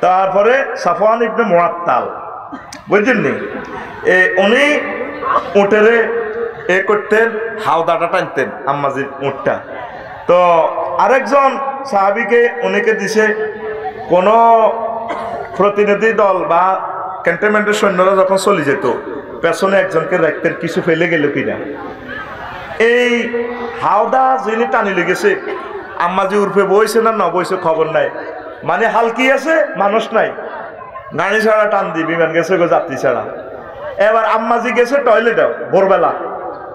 তারপরে সাফওয়ান ইবনে মুআত্তাল, বুঝলেন নি, উনি উটেরে করতেন, হাওদাটা টানতেন আম্মাজির উটটা। তো আরেকজন সাহাবীকে উনিকে দিছে কোনো প্রতিনিধি দল বা ক্যান্টনমেন্টের সৈন্যরা যখন চলে যেত, পেছনে একজনকে রাখতেন কিছু ফেলে গেল কিনা। এই হাওদা যিনি টানি লেগেছে, আম্মাজি উর্ফে বইছে না বইছে খবর নাই, মানে হালকি আছে, মানুষ নাই, গাড়ি ছাড়া টান দি, বিমান গেছে গো যাত্রী ছাড়া। এবার আম্মাজি গেছে টয়লেটে ভোরবেলা,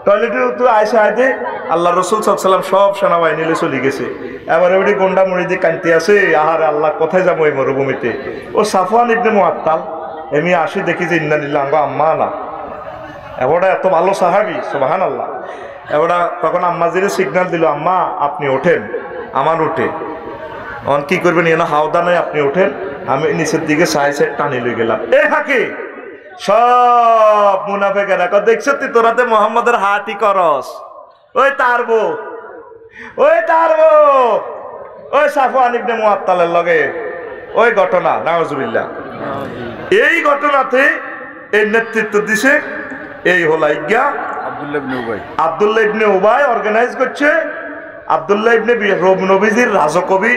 টয়লেটে তো আয়সা আইতে আল্লাহ রসুল সাল্লাম সব সেনাবাহিনী নিয়ে চলে গেছে। এবার ওই গন্ডা মুড়ি দিয়ে কানতে আছে, আহারে আল্লাহ কোথায় যাবো এই মরুভূমিতে। ও সাফওয়ান ইবনে মুআত্তাল এমনি আসি দেখি যে ইন্নালিল্লাহ আম্মা না, এবারটা এত ভালো সাহাবি সুবহানাল্লাহ। এবারটা তখন আম্মাজিরে সিগন্যাল দিল, আম্মা আপনি ওঠেন। আমার উঠে অন কি করবেন এনা হাওদা নয়, আপনি ওঠেন। আমি নিচের দিকে সাইড টানি লই গেলাম। এ হাকি সব মুনাফেকেরা দেখছ তুই তোরাতে মোহাম্মদের হাটি করস, ওই তারবো ওই সাফওয়ান ইবনে মুআত্তালের লগে ওই ঘটনা নাউজুবিল্লাহ। এই ঘটনাতে এই নেতৃত্ব দিছে এই হলো ইজ্ঞা আব্দুল্লাহ ইবনে উবাই অর্গানাইজ করছে। আব্দুল্লাহ ইবনে নবীজির রাজকবি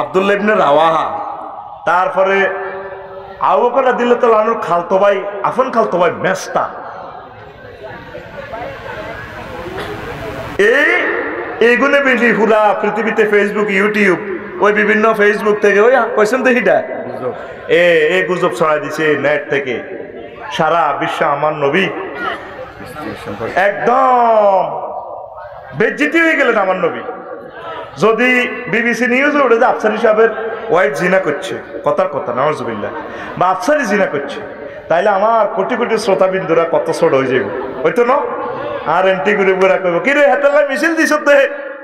আব্দুল্লাহ ইবনে রাওয়াহা, তারপরে আবু বকর রাদিয়াল্লাহু আনহুর খালতো ভাই আফন খালতো ভাই মেস্তা। এইগুলো বেশি পুরা পৃথিবীতে ফেসবুক ইউটিউব ওই বিভিন্ন ফেসবুক থেকে ওই কইছেন তো হিটা এই গুজব ছড়াই দিছে নেট থেকে সারা বিশ্ব আমার নবী একদম বেজ্জিতি হয়ে গেলেন আমার নবী। যদি বিবিসি নিউজে উঠে যে আফসারি সাহেবের ওয়াইফ জিনা করছে, কথার কথা নাউজুবিল্লাহ, বা আফসারি জিনা করছে, তাইলে আমার কোটি কোটি শ্রোতাবিন্দুরা কত ছোট হয়ে যাবে হইতো না। আর এন্টি করে বুড়া করবো কি রে হাতেলা মিছিল দিছ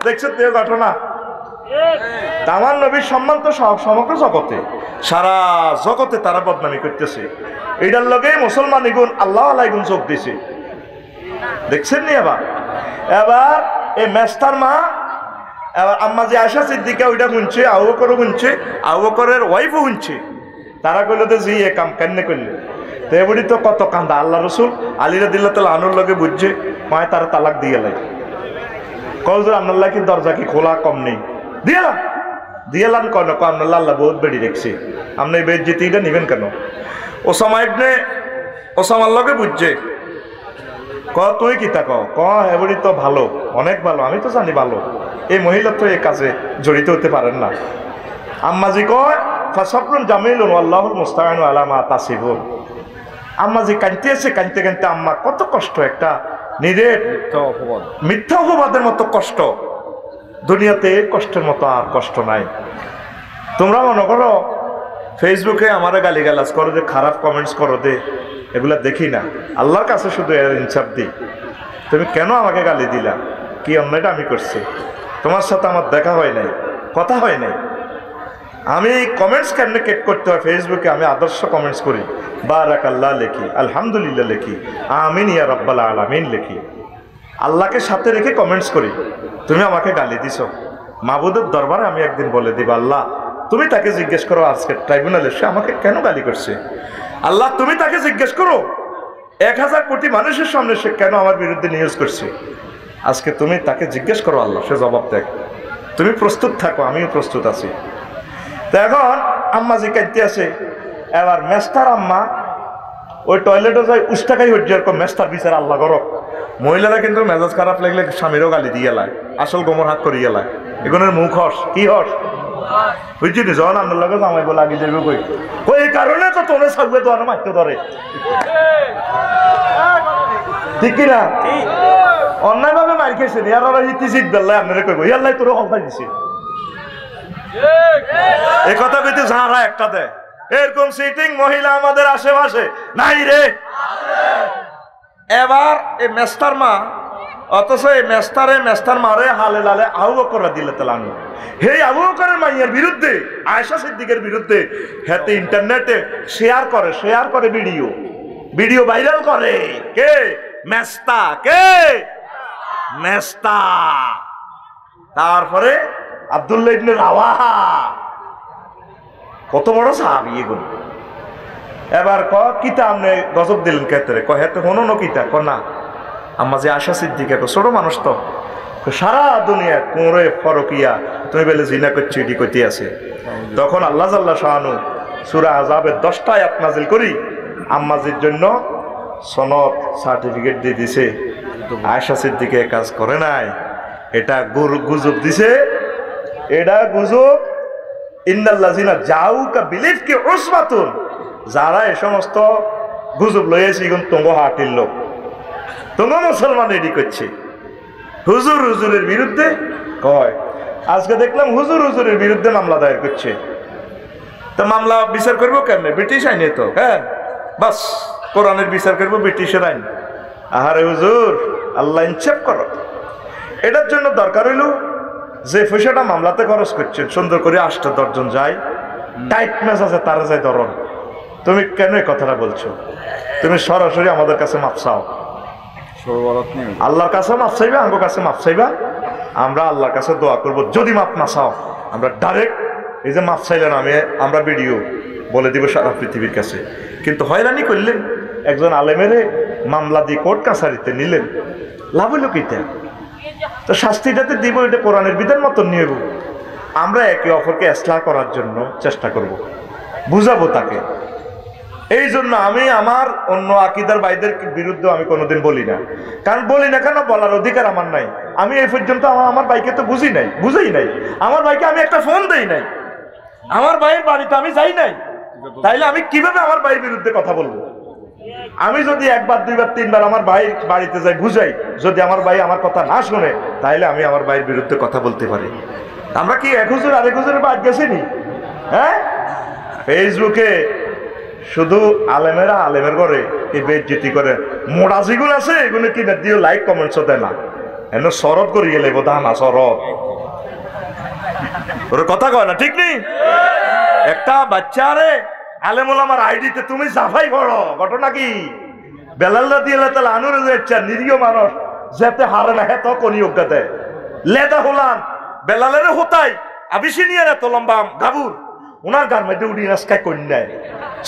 দেখছো তো ঘটনা। আমার নবীর সম্মান তো সমগ্র জগতে, সারা জগতে তারা বদনামি করতেছে। এইটার লগে মুসলমান ইগুন আল্লাহ আলাইগুন চোখ দিছে, দেখছেন নি। এবার এই মেস্তার মা এবার আম্মা যে আয়েশা সিদ্দিকা ওইটা শুনছে, আবু বকরও শুনছে, আবু বকরের ওয়াইফও শুনছে। তারা কইলো তো জি এ কাম কেন করলে, তো এবারই তো কত কান্দা। আল্লাহ রসুল আলী রাদিয়াল্লাহু তাআলা আনহুর লগে বুঝছে মায় তারা তালাক দিয়ে লাই। কওজুর আল্লাহ কি দরজা কি খোলা কম নেই, দিয়ালাম কেন আল্লাহ আল্লাহ বহুত বেড়ি রেখছে, আপনি এই বেজ্জিতিটা নিবেন কেন। ওসামার লগে বুঝছে তুই কি তা এবারই তো ভালো, অনেক ভালো, আমি তো জানি ভালো, এই মহিলা তো এই কাজে জড়িত হতে পারেন না। আম্মাজি কয় ফাসাবরুন জামিলুন আল্লাহুল মুস্তাআনু আলা মা তাসিফুন। আম্মাজি কাঁদতে আছে, কাঁদতে কাঁদতে আম্মা কত কষ্ট, একটা নিজের মিথ্যা অপবাদের মতো কষ্ট, দুনিয়াতে কষ্টের মতো আর কষ্ট নাই। তোমরা মনে করো ফেসবুকে আমারে গালিগালাজ করো যে, খারাপ কমেন্টস করো দে, এগুলা দেখি না, আল্লাহর কাছে শুধু এর ইনসাফ দিই। তুমি কেন আমাকে গালি দিলা, কি অন্যায়টা আমি করছি? তোমার সাথে আমার দেখা হয় নাই, কথা হয় নাই। আমি কমেন্টস কেন কেট করতে হয় ফেসবুকে, আমি আদর্শ কমেন্টস করি, বারাকাল্লাহ লিখি, আলহামদুলিল্লাহ লিখি, আমিন ইয়া রাব্বাল আলামিন লিখি, আল্লাহকে সাথে রেখে কমেন্টস করি। তুমি আমাকে গালি দিছো, মাবুদের দরবারে আমি একদিন বলে দিব, আল্লাহ তুমি তাকে জিজ্ঞেস করো আজকে ট্রাইব্যুনালে সে আমাকে কেন গালি করছে। আল্লাহ তুমি তাকে জিজ্ঞেস করো 1000 কোটি মানুষের সামনে সে কেন আমার বিরুদ্ধে নিউজ করছে। আজকে তুমি তাকে জিজ্ঞেস করো, আল্লাহ সে জবাব দেখ। তুমি প্রস্তুত থাকো, আমিও প্রস্তুত আছি। তো এখন আম্মা যে কাঁদতে আছে, এবার মেস্তার আম্মা ওই টয়লেটে যায় উস্তাকাই হচ্ছে এরকম মেস্তার বিচার আল্লাহ করক। মহিলারা কিন্তু মেজাজ খারাপ লাগলে স্বামীরও গালি দিয়ে এলায়, আসল গোমর হাত করিয়ে এলায়, এগুলোর মুখ হস কি হস বুঝছি নি। যখন আপনার লগে জামাই বলে আগে যাবে কই এই কারণে তো তোমরা সবগুলো তো আরো মারতে ধরে, ঠিক কিনা? অন্যায় ভাবে মার খেয়েছে ইয়ার ইতি জিত বেল্লাই আপনারা কইব ইয়াল্লাই তোর হল্লাই দিছে, এই কথা কইতে যারা একটা দেয় এরকম সিটিং মহিলা আমাদের আশেপাশে নাই রে। এবার এই মেস্তার মা, অথচ এই মেস্তার মারে হালে লালে আবু বকর রাদিয়াল্লাহু তাআলা আনহু, হে আবু বকরের মাইয়ের বিরুদ্ধে, আয়েশা সিদ্দিকের বিরুদ্ধে হেতে ইন্টারনেটে শেয়ার করে ভিডিও ভাইরাল করে। কে? মেস্তা। কে? মেস্তা। তারপরে আব্দুল্লাহ ইবনে রাওয়াহা, কত বড় সাহাবী এগুলো। এবার কিতা আপনি গজব দিলেন ক্ষেত্রে হেতে হনো কিতা না আম্মা যে আয়েশা সিদ্দিকা ছোট মানুষ তো সারা দুনিয়া কোঁড়ে ফরকিয়া তুমি বলে জিনা করছো এটি কইতে আছে। তখন আল্লাহ জাল্লা শাহানু সূরা আযাবের 10টা আয়াত নাজিল করি আম্মাজির জন্য সনদ সার্টিফিকেট দিয়ে দিছে। আয়েশা সিদ্দিকা কাজ করে নাই, এটা গুজব দিছে, এটা গুজব। ইন্নাল্লাযিনা জাউকা বিলিফকি উসবাতুন, যারা এই সমস্ত গুজব লইয়াছি এখন তঙ্গ হাটির লোক, তঙ্গ মুসলমান এডি করছে হুজুর হুজুরের বিরুদ্ধে কয়। আজকে দেখলাম হুজুর হুজুরের বিরুদ্ধে মামলা দায়ের করছে। তো মামলা বিচার করবো কেমনে? ব্রিটিশ আইনে তো, হ্যাঁ বাস কোরআনের বিচার করবো ব্রিটিশের আইন। আহারে হুজুর, আল্লাহ ইনসাফ করো। এটার জন্য দরকার হইল যে পয়সাটা মামলাতে খরচ করছেন সুন্দর করে 8-10 জন যায়, টাইট ম্যাচ আছে তারা যায় ধরন। তুমি কেন এই কথাটা বলছো? তুমি সরাসরি আমাদের কাছে মাপ চাও, আল্লাহর কাছে মাপ চাইবা, আমার কাছে মাপ চাইবা, আমরা আল্লাহর কাছে দোয়া করব। যদি মাপ না চাও আমরা ডাইরেক্ট এই যে মাপ চাইলেন আমরা ভিডিও বলে দিব সারা পৃথিবীর কাছে। কিন্তু হয়রানি করলেন, একজন আলেমেরে মামলা দিয়ে কোর্ট কাছারিতে নিলেন, লাভ হইল কিটা? তো শাস্তিটাতে দিব, এটা কোরআনের বিধান মতন নিয়ে আমরা একে অপরকে ইসলাহ করার জন্য চেষ্টা করব, বুঝাবো তাকে। এই জন্য আমি আমার অন্য আকীদার ভাইদের বিরুদ্ধে আমি কোনোদিন বলি না। কারণ বলি না কেন? বলার অধিকার আমার নাই। আমি এই পর্যন্ত আমার ভাইকে তো বুঝাই নাই, আমার ভাইকে আমি একটা ফোন দেই নাই, আমার ভাইয়ের বাড়িতে আমি যাই নাই, তাইলে আমি কিভাবে আমার ভাইয়ের বিরুদ্ধে কথা বলবো? আমি যদি 1বার 2বার 3বার আমার ভাইয়ের বাড়িতে যাই বুঝাই, যদি আমার ভাই আমার কথা না শুনে, তাহলে আমি আমার ভাইয়ের বিরুদ্ধে কথা বলতে পারি। আমরা কি 1 হুজুর আরেক হুজুরের বাদ গেছিনি? হ্যাঁ, ফেসবুকে শুধু আলেমেরা আলেমের করে এই বেজ্জতি করে, মোড়া যেগুলো আছে এগুলো কিনে দিও, লাইক কমেন্টসও দেয় না, এনে শরৎ করি গেলে বোধা শরৎ ওর কথা কয় না, ঠিক নেই? একটা বাচ্চা রে আলেমুল আমার আইডিতে তুমি জাফাই করো, ঘটনা কি? বেলাল্লা দিয়ে তাহলে আনুর ইচ্ছা নিরীহ মানুষ যেতে হারে না, হেত কোনি অজ্ঞাতে লেদা হলাম বেলালের হতাই আবিসি নিয়ে এত লম্বা গাবুর ওনার গার মধ্যে উড়ি নাস্কায় কন্যায়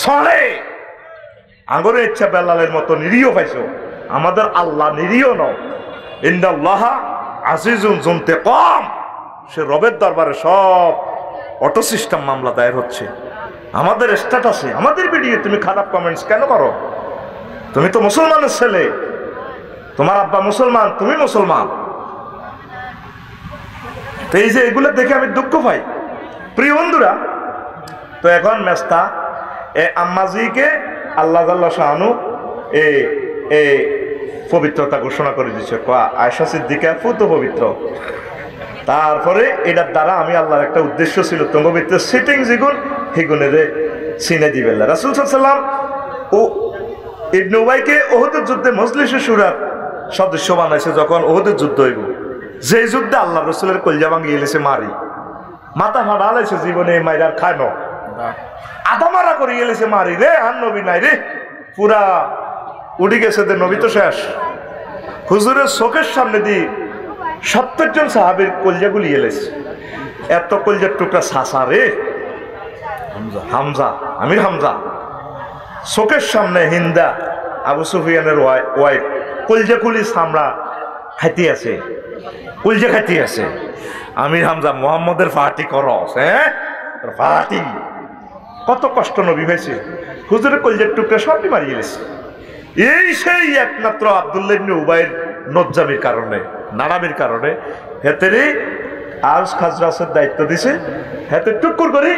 ছড়ে আঙ্গরের ইচ্ছা বেলালের মতো নিরীহ পাইছো। আমাদের আল্লাহ নিরীহ নয়, ইন্নাল্লাহ আজিজুন যুনতাকিম। সে রবের দরবারে সব অটো সিস্টেম মামলা দায়ের হচ্ছে। আমাদের স্ট্যাটাসে আমাদের ভিডিও তুমি খারাপ কমেন্টস কেন করো? তুমি তো মুসলমানের ছেলে, তোমার আব্বা মুসলমান, তুমি মুসলমান। তো এই যে এগুলো দেখে আমি দুঃখ পাই প্রিয় বন্ধুরা। তো এখন মেস্তা আম্মাজিকে আল্লাহ জাল্লা শাহানু পবিত্রতা ঘোষণা করে দিচ্ছে, আয়েশা সিদ্দিকা ফুত পবিত্র। তারপরে এটার দ্বারা আমি আল্লাহর একটা উদ্দেশ্য ছিল, তোমার ভিতরে সিটিং যেগুন সেগুনের চিনে দিবে রাসূল সাল্লাল্লাহু আলাইহি ওয়াসাল্লাম ও ইবনে উবাইকে উহুদের যুদ্ধে মজলিসে শুরার সদস্য বানাইছে। যখন উহুদের যুদ্ধ হইব, যে যুদ্ধে আল্লাহ রসুলের কলজা ভাঙি গেলেছে, মারি মাথা ফাটা লাইছে, জীবনে মাইরার খায় না, আধা মারা করে গেলেছে, মারি রে আর নবী নাই রে, পুরা উঠে গেছে, নবী তো শেষ। হুজুরের চোখের সামনে দিয়ে 70 জন সাহাবীর কলজাগুলি এলেছে, এত কলজার টুকরা সাসা রে হামজা, আমির হামজা চোখের সামনে হিন্দা আবু সুফিয়ানের ওয়াইফ কলজা কুলি সামরা খাইতে আছে, কলজা খাইতে আছে। আমির হামজা মোহাম্মদের ফাটি করস, হ্যাঁ ফাটি, কত কষ্ট নবী হয়েছে। হুজুরের কলজার টুকরা সবই মারিয়ে গেছে। এই সেই একমাত্র আব্দুল্লাহ ইবনে উবাইর নজ্জামির কারণে, নারামির কারণে হেতেরে আউস খাজরাসের দায়িত্ব দিছে। হেতে টুকুর করি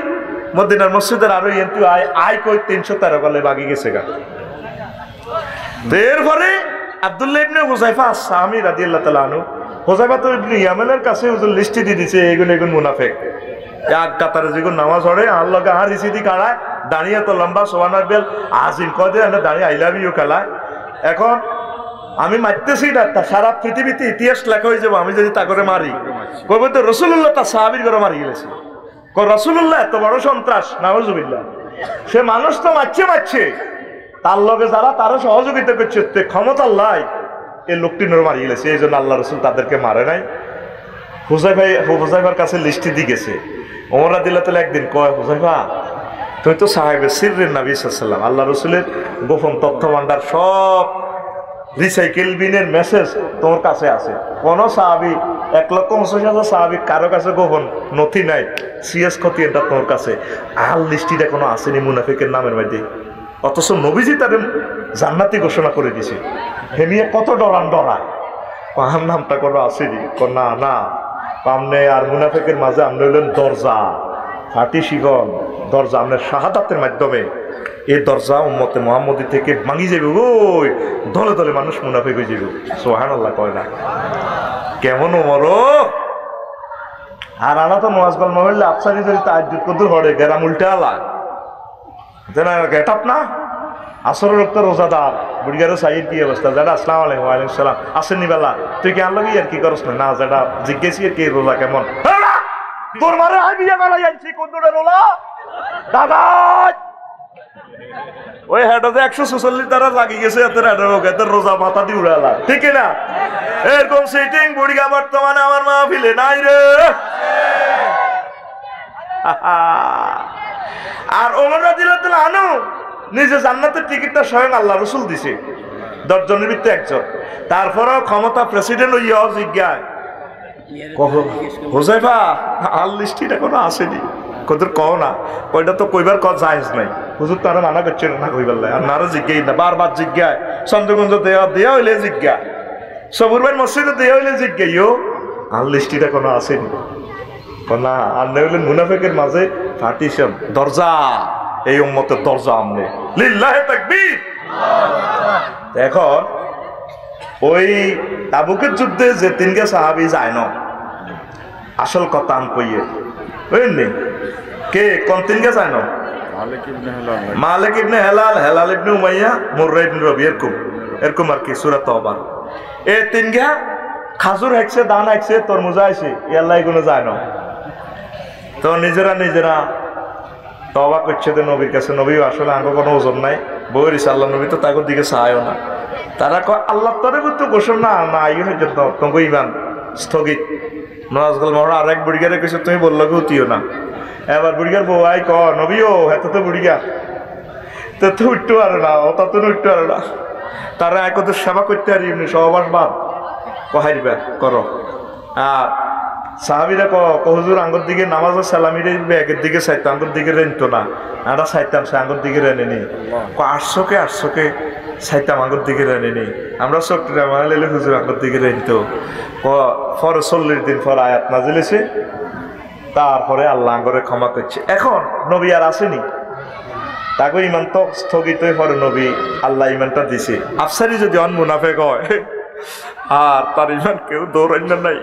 মদিনার মসজিদের আরো এন্টু আয় কই 313 গলে বাগি গেছে গা। এরপরে আব্দুল্লাহ ইবনে হুযায়ফা আস-সামি রাদিয়াল্লাহু তাআলা আনহু, হুযায়ফা তো ইবনে ইয়ামানের কাছে হুজুর লিস্টি দিয়ে দিছে, এগুলো মুনাফিক, এক কাতারে যেগুলো নামাজ পড়ে আল্লাহকে আর রিসিদি কাড়ায়, দাঁড়িয়ে তো লম্বা সোয়ানার বেল আজিম কদে এনে দাঁড়িয়ে আই লাভ ইউ খেলায়। এখন আমি মারতেছি না, সারা পৃথিবীতে ইতিহাস লেখা হয়ে যাবো আমি যদি তা করে মারি, কবে তো রাসূলুল্লাহ তার সাহাবীর করে মারি গেছে। রাসূলুল্লাহ এত বড় সন্ত্রাস, নাউজুবিল্লাহ। সে মানুষ তো মারছে, তার লগে যারা তারও সহযোগিতা করছে, ক্ষমতার এই লোকটি নর মারি গেছে। এই জন্য আল্লাহ রসুল তাদেরকে মারে নাই। হুযায়ফার কাছে লিস্টি দিয়ে গেছে। ওমর রাদিয়াল্লাহু তাআলা একদিন কয়, হুযায়ফা তুই তো সাহেবের সিররের নবী সাল্লাল্লাহু আলাইহি ওয়াসাল্লাম, আল্লাহ রসুলের গোপন তথ্য ভান্ডার সব রিসাইকেল বিনের মেসেজ তোমার কাছে আছে। কোন সাহাবী 1,85,000 সাহাবী কারো কাছে গোপন নথি নাই, সিএস ক্ষতি এটা তোমার কাছে। আর লিস্টিটা কোনো আসেনি মুনাফিকের নামের মধ্যে, অথচ নবীজি তাদের জান্নাতি ঘোষণা করে দিছে। হেমিয়ে কত ডরায়, আমার নামটা কোনো আসেনি। না না, আমনে আর মুনাফিকের মাঝে আপনি হইলেন দরজা, ফাটি শিগন দরজা। আপনার শাহাদাতের মাধ্যমে এই দরজা উম্মতে মুহাম্মদী থেকে ভাঙি যাবে, ওই দলে দলে মানুষ মুনাফিক হয়ে যাবে। সুবহানাল্লাহ কয় না কেমন ওমর। আর আনা তো নওয়াজগল মহল্লা আফসারি যদি তাহাজ্জুদ কদুর হড়ে গেরাম উল্টে আলা জানা গেট আপ না আসর রক্ত রোজাদার বুড়িগারও সাইড কি অবস্থা যারা আসসালামু আলাইকুম ওয়া আলাইকুম সালাম আসেন নিবেলা তুই কি আনলবি আর কি করছ না যেটা জিজ্ঞেসি আর কি রোজা কেমন তোর মারে আই বিয়া গলাই আনছি কোনটা রোলা দাদা ওই হেডতে 146 দ্বারা লাগি গেছে এত এদের রোজা মাথা দিয়ে উড়ালা ঠিক না এরকম সিটিং বুড়িগা বর্তমানে আমার মাহফিলে নাই রে। আর ওমর রাদিয়াল্লাহু আনহু নিজে জান্নাতের টিকিটটা স্বয়ং আল্লাহ রাসূল দিছে 10 জনের ভিতরে একজন। তারপরেও ক্ষমতা প্রেসিডেন্ট হইয়া জিজ্ঞায় হুযায়ফা আল লিস্টিটা কোনো আসেনি কদর কও না ওইটা তো কইবার কথা জায়েজ নাই হুজুর তারা মানা করছে না কইবার লাই আর নারে জিজ্ঞাই না বারবার জিজ্ঞায় চন্দ্রগঞ্জ দেয়া হইলে জিজ্ঞা সবুর ভাই মসজিদে দেয়া হইলে জিজ্ঞাইও আল লিস্টিটা কোনো আসেনি না আর হইলেন মুনাফিকের মাঝে পার্টিশন দরজা এই উম্মতের দরজা আমনে লিল্লাহি তাকবীর। এখন ওই তাবুকের যুদ্ধে যে তিনটা সাহাবী যায় না আসল কথা আন কইয়ে বুঝলি কে কোন তিনটা যায় না মালিক ইবনে হেলাল হেলাল ইবনে উমাইয়া মুররা ইবনে রবি এরকম আর কি সূরা তাওবা এই তিনটা খাজুর হাইছে দান হাইছে তরমুজ আইছে আল্লাহ এগুলো যায় না তো নিজেরা তওবা করছে তো নবীর কাছে নবী আসলে আঙ্গ কোনো ওজন নাই বইয়ের আল্লাহ নবী তো তাদের দিকে চায়ও না তারা কয় আল্লাহ তরে তো ঘোষণা না এই পর্যন্ত তোমাকে ইমান স্থগিত নওয়াজগল মহড়া আর এক বুড়িগারে কইছে তুমি বললো কেউ উঠিও না এবার বুড়িগার বউ আই ক নবীও এত তো বুড়িগা তো উঠতে পারে না ওটা তো উঠতে পারে না তারা একদের সেবা করতে পারি এমনি সহবাস বাদ কহাইবা করো। আর সাহাবিরা হুজুর আঙ্গুর দিকে নামাজের সালামিরে ব্যাগের দিকে চাইতো আঙ্গুর দিকে রেনতো না আমরা চাইতাম সে আঙ্গুর দিকে রেনে নি 800কে চাইতাম আঙ্গুর দিকে রেনে নি আমরা চোখটা মানালে হুজুর আঙ্গুর দিকে রেনতো পরে 40 দিন পর আয়াত নাজিলেছে তারপরে আল্লাহ আঙ্গরে ক্ষমা করছে। এখন নবী আর আসেনি তাকে ইমান তো স্থগিত হয়ে পরে নবী আল্লাহ ইমানটা দিছে আফসারি যদি অন মুনাফেক হয় আর তার ইমান কেউ দৌড়ান্য নাই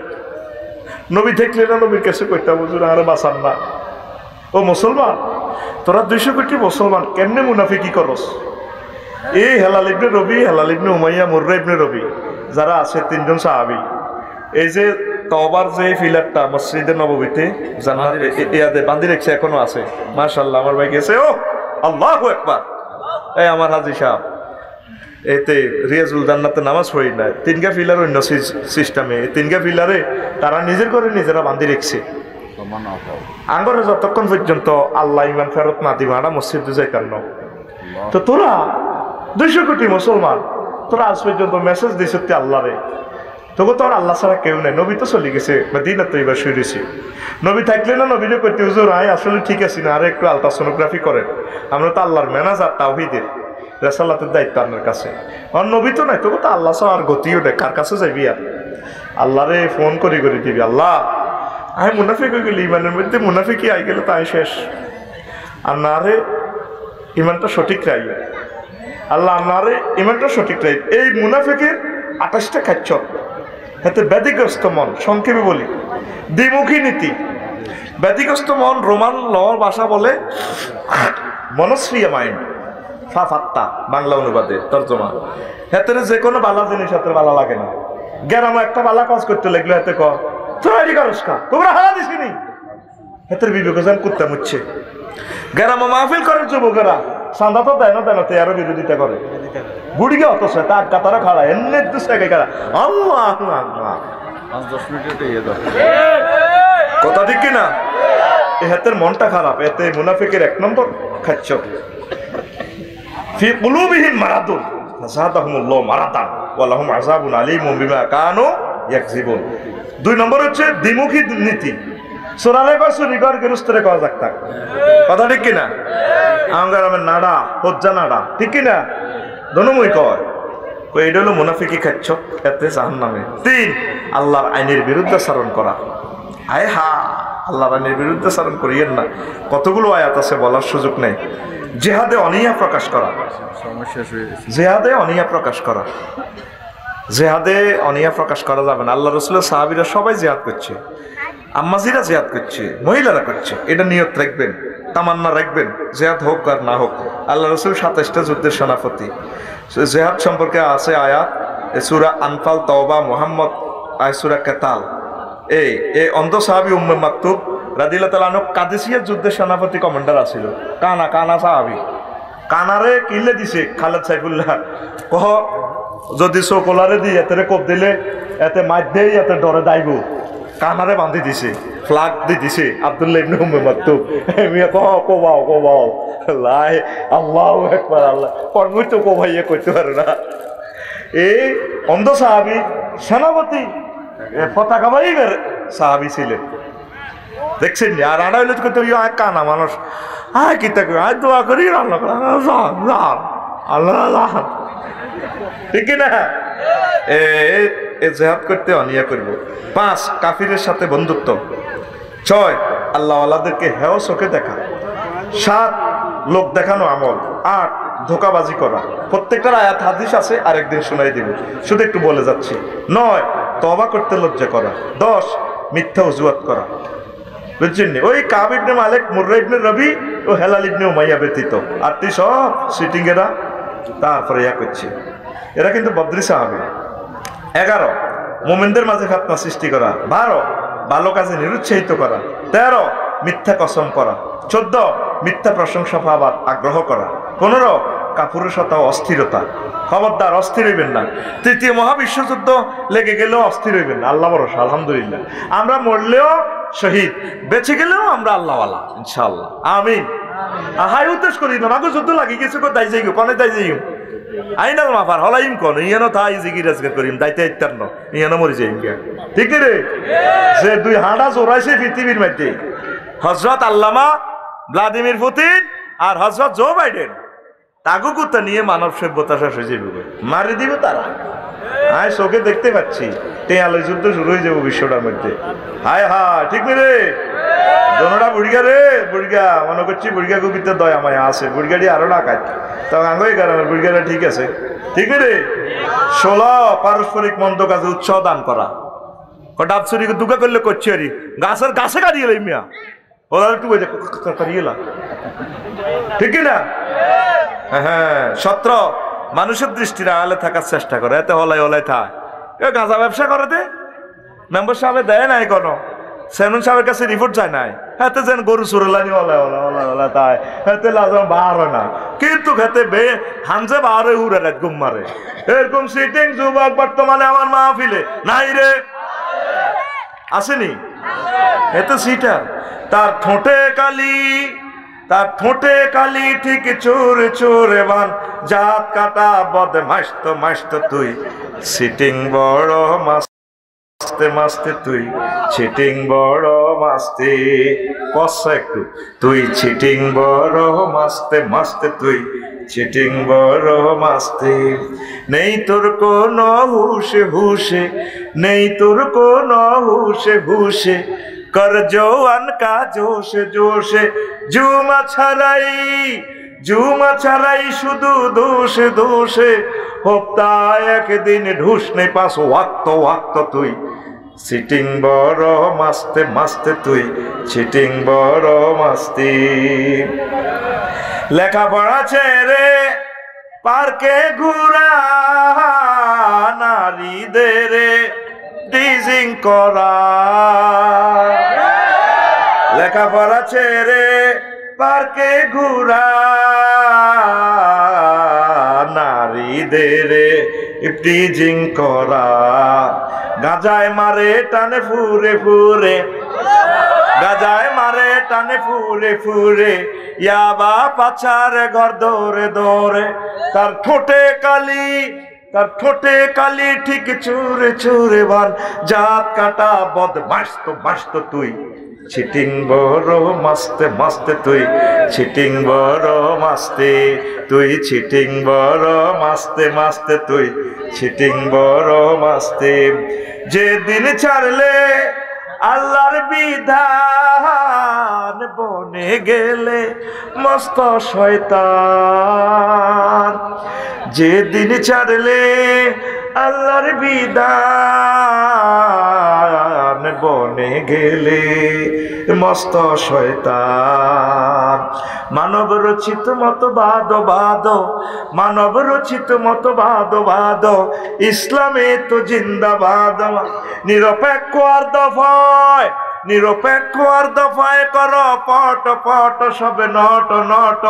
নবী দেখলে না নবীর কাছে কইতা হুজুর আরে বাঁচান না ও মুসলমান তোরা 200 কোটি মুসলমান কেমনে মুনাফিকি করস এই হেলাল ইবনে রবি হেলাল ইবনে উমাইয়া মুররা ইবনে রবি যারা আছে তিনজন সাহাবী এই যে তওবার যে ফিলারটা মসজিদে নববীতে জান্নাত ইয়াদে বাঁধি রেখেছে এখনো আছে মাশাআল্লাহ আমার ভাই গেছে ও আল্লাহু আকবার এই আমার হাজী সাহেব এতে রিয়াজুল জান্নাতে নামাজ পড়ি না তিনটা ফিলার অন্য সিস্টেমে তিনটা ফিলারে তারা নিজের করে নিজেরা বাঁধি রেখেছে আঙ্গরে যতক্ষণ পর্যন্ত আল্লাহ ইমান ফেরত না দিবা আমরা মসজিদে যাইতাম না। তো তোরা 200 কোটি মুসলমান তোরা আজ পর্যন্ত মেসেজ দিস আল্লাহরে তবু তোর আল্লাহ ছাড়া কেউ নেই নবী তো চলে গেছে মদিনা তো এবার শুয়েছি নবী থাকলে না নবীরে করতে হুজুর আয় আসলে ঠিক আছে না আর একটু আলট্রাসোনোগ্রাফি করেন আমরা তো আল্লাহর ম্যানেজার তাওহীদের রেসালাতের দায়িত্ব আপনার কাছে আর নবী তো নাই তবু তো আল্লাহ ছাড়া আর গতিও নেই কার কাছে যাবি আর আল্লাহরে ফোন করে দিবি আল্লাহ আমি মুনাফিক হয়ে গেলি ইমানের মধ্যে মুনাফিকই আই গেলে তাই শেষ আর না রে ইমানটা সঠিক রাই আল্লাহ না রে ইমানটা সঠিক রাই এই মুনাফিকের 28টা খাচ্ছ এতে ব্যাধিগ্রস্ত মন সংক্ষেপে বলি দ্বিমুখী নীতি ব্যাধিগ্রস্ত মন রোমান লর ভাষা বলে মনস্ক্রিয়া মাইন্ড ফাফাত্তা বাংলা অনুবাদে তর্জমা হাতে যে কোনো বালা জিনিস হাতে বালা লাগে না গ্যারামো একটা বালা কাজ করতে লাগলো হাতে ক তোরা করস কা তোমরা হারা দিসিনি হাতের বিবেকজন করতে মুচ্ছে গ্যারামো মাহফিল করার যুবকেরা সান্দা তো দেয় না আরো বিরোধিতা করে বুড়িকে অত সে তার কাতারা খাড়া এমনি দুসরাকে খাড়া আল্লাহ আল্লাহ 5-10 মিনিটে কথা ঠিক কিনা এই হাতের মনটা খারাপ এতে মুনাফিকের 1 নম্বর খাচ্ছ ফি কুলুবিহিম মারাদুন ফাসাদাহুমুল্লাহু মারাদান ওয়া লাহুম আযাবুন আলীমুম বিমা কানু ইয়াকযিবুন 2 নম্বর হচ্ছে দ্বিমুখী নীতি সোরালে কয় চুরি কর গৃহস্থরে কয় যাক কথা ঠিক কিনা আঙ্গারামের নাড়া হজ্জা নাড়া ঠিক কিনা দনমই কয় এইটা হলো মুনাফিকি খাচ্ছ এতে জাহান্নামে 3 আল্লাহর আইনের বিরুদ্ধে আচরণ করা আয় হা আল্লাহর আইনের বিরুদ্ধে আচরণ করিয়েন না কতগুলো আয়াত আছে বলার সুযোগ নেই জেহাদে অনিয়া প্রকাশ করা, জেহাদে অনিয়া প্রকাশ করা, জেহাদে অনিয়া প্রকাশ করা যাবে না। আল্লাহ রসুলের সাহাবীরা সবাই জেহাদ করছে, আম্মাজিরা জেহাদ করছে, মহিলারা করছে, এটা নিয়ত রাখবেন, তামান্না রাখবেন, জেহাদ হোক আর না হোক। আল্লাহ রসুল 27টা যুদ্ধের সেনাপতি। জেহাদ সম্পর্কে আছে আয়াত, সূরা আনফাল, তওবা, মুহাম্মদ, সূরা কেতাল। এই অন্ধ সাহাবী উম্মে মাকতুব রাদিয়াল্লাহু তাআলা আনহু কাদেসিয়ার যুদ্ধের সেনাপতি কমান্ডার আছিল। কানা সাহাবী, কানারে কিলে দিছে খালেদ সাইফুল্লাহ, কহ যদি চোকলারে দি এতে কোপ দিলে এতে মার দেই, এতে ডরে দাইব, কানারে বান্ধি দিছে, ফ্লাগ দি দিছে আব্দুল্লাহ ইবনে উম্মে মাকতুব। মিয়া কহ কোবাও লাই আল্লাহু আকবার, আল্লাহ পরমুই তো কোবাইয়ে করতে পারে না। এই অন্ধ সাহাবী সেনাপতি পতাকা বাইবের সাহাবী ছিলেন, দেখছেন? আর আড়া হইলে করতে কানা মানুষ, কি তাকে দোয়া করি আল্লাহ আল্লাহ, ঠিক না? জেহাদ করতে অনিয়া করব। 5 কাফিরের সাথে বন্ধুত্ব। 6 আল্লাহ আল্লাহদেরকে হেয় চোখে দেখা। 7 লোক দেখানো আমল। 8 ধোকাবাজি করা। প্রত্যেকটার আয়াত হাদিস আছে, আরেকদিন শোনাই দিব, শুধু একটু বলে যাচ্ছি। 9 তওবা করতে লজ্জা করা। 10 মিথ্যা অজুহাত করা। বুঝছেন? ওই কাব ইবনে মালিক, মুররা ইবনে রবি ও হেলাল ইবনে উমাইয়া ব্যতীত আর তুই সব সিটিং এরা তারপরে ইয়া করছে, এরা কিন্তু বদরি সাহাবী। 11 মুমিনদের মাঝে ফিতনা সৃষ্টি করা। 12 ভালো কাজে নিরুৎসাহিত করা। 13 মিথ্যা কসম করা। 14 মিথ্যা প্রশংসা পাবার আগ্রহ করা। 15 কাপুরুষতা ও অস্থিরতা। খবরদার অস্থির হইবেন না। 3য় মহাবিশ্বযুদ্ধ লেগে গেলেও অস্থির হইবেন না। আল্লাহ ভরসা, আলহামদুলিল্লাহ। আমরা মরলেও শহীদ, বেঁচে গেলেও আমরা আল্লাহওয়ালা, ইনশাআল্লাহ, আমিন। হাই উদ্দেশ্য করি না, মাগো যুদ্ধ লাগি কিছু কো দাই যাইগো, কোনে দাই যাইগো আইনাল মাফার হলাইম কোন ইয়ানো তাই জিগিরাজগার করিম দাইতে ইত্তান্ন ইয়ানো মরি যাইম কে, ঠিক রে? যে 2 হাঁটা জোরাইছে পৃথিবীর মধ্যে, হযরত আল্লামা ভ্লাদিমির পুতিন আর হযরত জো বাইডেন, তাগু কুত্তা নিয়ে মানব সভ্যতা শেষ হয়ে যাবে, মারি দিবে তারা। আয় চোখে দেখতে পাচ্ছি টেয়ালে যুদ্ধ শুরু হয়ে যাবো বিশ্বটার মধ্যে। হায় হায়, ঠিক নি রে? দোনোটা বুড়িগা রে, বুড়িগা মনে করছি বুড়িগা কবিতা দয় আমায় আছে, বুড়িগাটি আরো না কাজ তবে আঙ্গই কারণ বুড়িগাটা ঠিক আছে, ঠিক নি রে? 16 পারস্পরিক মন্দ কাজে উৎসাহ দান করা। ডাব চুরি দুকা করলে করছি আরি গাছের গাছে কাটিয়ে এলাই মিয়া, ওরা একটু কাটিয়ে এলাম, ঠিক না? হ্যাঁ। 17 মানুষের দৃষ্টির আড়ালে থাকার চেষ্টা করে, এতে হলাই থাক। গাঁজা ব্যবসা করে দে, মেম্বার সাহেব দেয় নাই কোনো, সেনুন সাহেবের কাছে রিপোর্ট যায় নাই, হাতে যেন গরু চুরলানি ওলা তাই হাতে লাজন বার হয় না, কিন্তু খেতে বে হানজে বারে উড়ে রাত ঘুম মারে। এরকম সিটিং যুবক বর্তমানে আমার মাহফিলে নাই রে, আসেনি? এত সিটার, তার ঠোঁটে কালি ঠিক চোরে বান, জাত কাটা বদমাস তো তুই, সিটিং বড় মাস্তে তুই, চিটিং বড় মাস্তে কষা একটু, তুই চিটিং বড় মাস্তে তুই, চিটিং বড় মাস্তে। নেই তোর কোন হুশে, নেই তোর কোন হুশে, কর জওয়ান কা জোশে, জুমা ছাড়াই শুধু দোষে, হপ্তায় একদিন ঢুস নেই 5 ওয়াক্ত তুই, সিটিং বড় মাস্তে তুই, চিটিং বড় মাস্তি। লেখাপড়া ছেড়ে পার্কে ঘুরা, নারীদের ডিজিং করা। লেখাপড়া ছেড়ে পার্কে ঘুরা, নারীদের ডিজিং করা। গাজায় মারে টানে ফুরে, গাজায় মারে টানে ফুরে, ইয়াবা পাছারে ঘর দৌড়ে, তার ঠোঁটে কালি ঠিক চুরে বান, জাত কাটা বদমাস তো তুই, চিটিং বড় মাস্তে তুই, চিটিং বড় মাস্তে তুই, চিটিং বড় মাস্তে তুই, চিটিং বড় মাস্তে। যেদিন ছাড়লে আল্লাহর বিধান বনে গেলে মস্ত শয়তান, যেদিন ছাড়লে আল্লাহর বিধান বনে গেলে মস্ত শয়তান। মানব রচিত মতবাদ বাদ, মানব রচিত মতবাদ বাদ, ইসলামে তো জিন্দাবাদ। নিরপেক্ষ আর দফায়, নিরপেক্ষ আর দফায় কর পট পট, সবে নট নট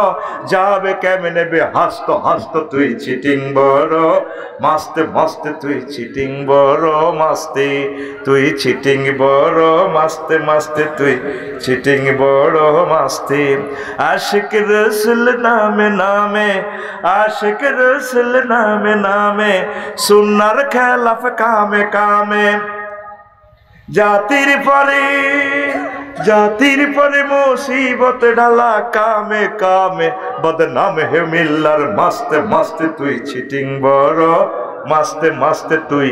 যাবে কেমনে বে হাসত হাসত, তুই চিটিং বড় মাস্তে মাস্তে, তুই চিটিং বড় মাস্তে, তুই চিটিং বড় মাস্তে মাস্তে, তুই চিটিং বড় মাস্তে। আশিক রসুল নামে নামে, আশিক রসুল নামে নামে, সুন্নার খেলাফ কামে কামে। জাতির পরে মুসিবত ঢালা কামে কামে, বদনাম হে মিল্লার মাস্তে মাস্তে, তুই চিটিং বড় মাস্তে মাস্তে, তুই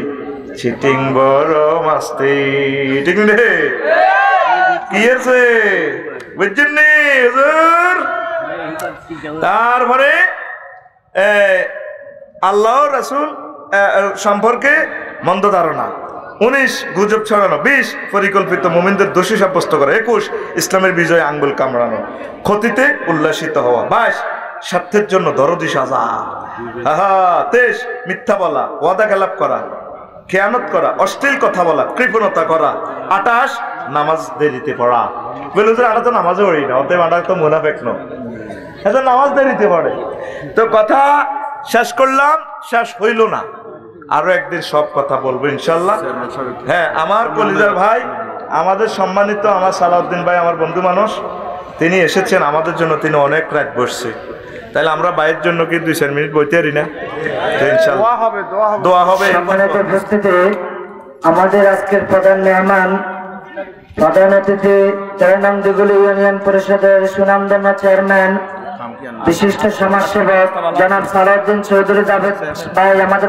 চিটিং বড় মাস্তে। ঠিক রে? কি আছে বুঝছেন নি হুজুর? তারপরে আল্লাহ রাসূল সম্পর্কে মন্দ ধারণা, 19 গুজব ছড়ানো, 20 পরিকল্পিত মুমিনদের দোষী সাব্যস্ত করা, 21 ইসলামের বিজয়ে আঙ্গুল কামড়ানো, ক্ষতিতে উল্লাসিত হওয়া, 22 স্বার্থের জন্য দরদি সাজা, 23 মিথ্যা বলা, ওয়াদা খেলাপ করা, খেয়ানত করা, অশ্লীল কথা বলা, কৃপণতা করা, 28 নামাজ দেরিতে পড়া। বলে যে আমরা তো নামাজও পড়ি না, অতএব আমরা তো মুনাফিক নয়, এটা নামাজ দেরিতে পড়ে। তো কথা শেষ করলাম, শেষ হইল না, আরো একদিন সব কথা বলবো ইনশাল্লাহ। হ্যাঁ, আমার কলিজার ভাই, আমাদের সম্মানিত আমার সালাউদ্দিন ভাই, আমার বন্ধু মানুষ, তিনি এসেছেন আমাদের জন্য, তিনি অনেক রাত বসছে। তাহলে আমরা ভাইয়ের জন্য কি 2-4 মিনিট বইতে পারি না? ইনশাল্লাহ দোয়া হবে। সম্মানিত উপস্থিতি, আমাদের আজকের প্রধান মেহমান, প্রধান অতিথি 13 নং দিগুলি ইউনিয়ন পরিষদের সুনামধন্য চেয়ারম্যান, বিশিষ্ট সমাজসেবক জনাব সালাউদ্দিন চৌধুরী জাভেদ ভাই আমাদের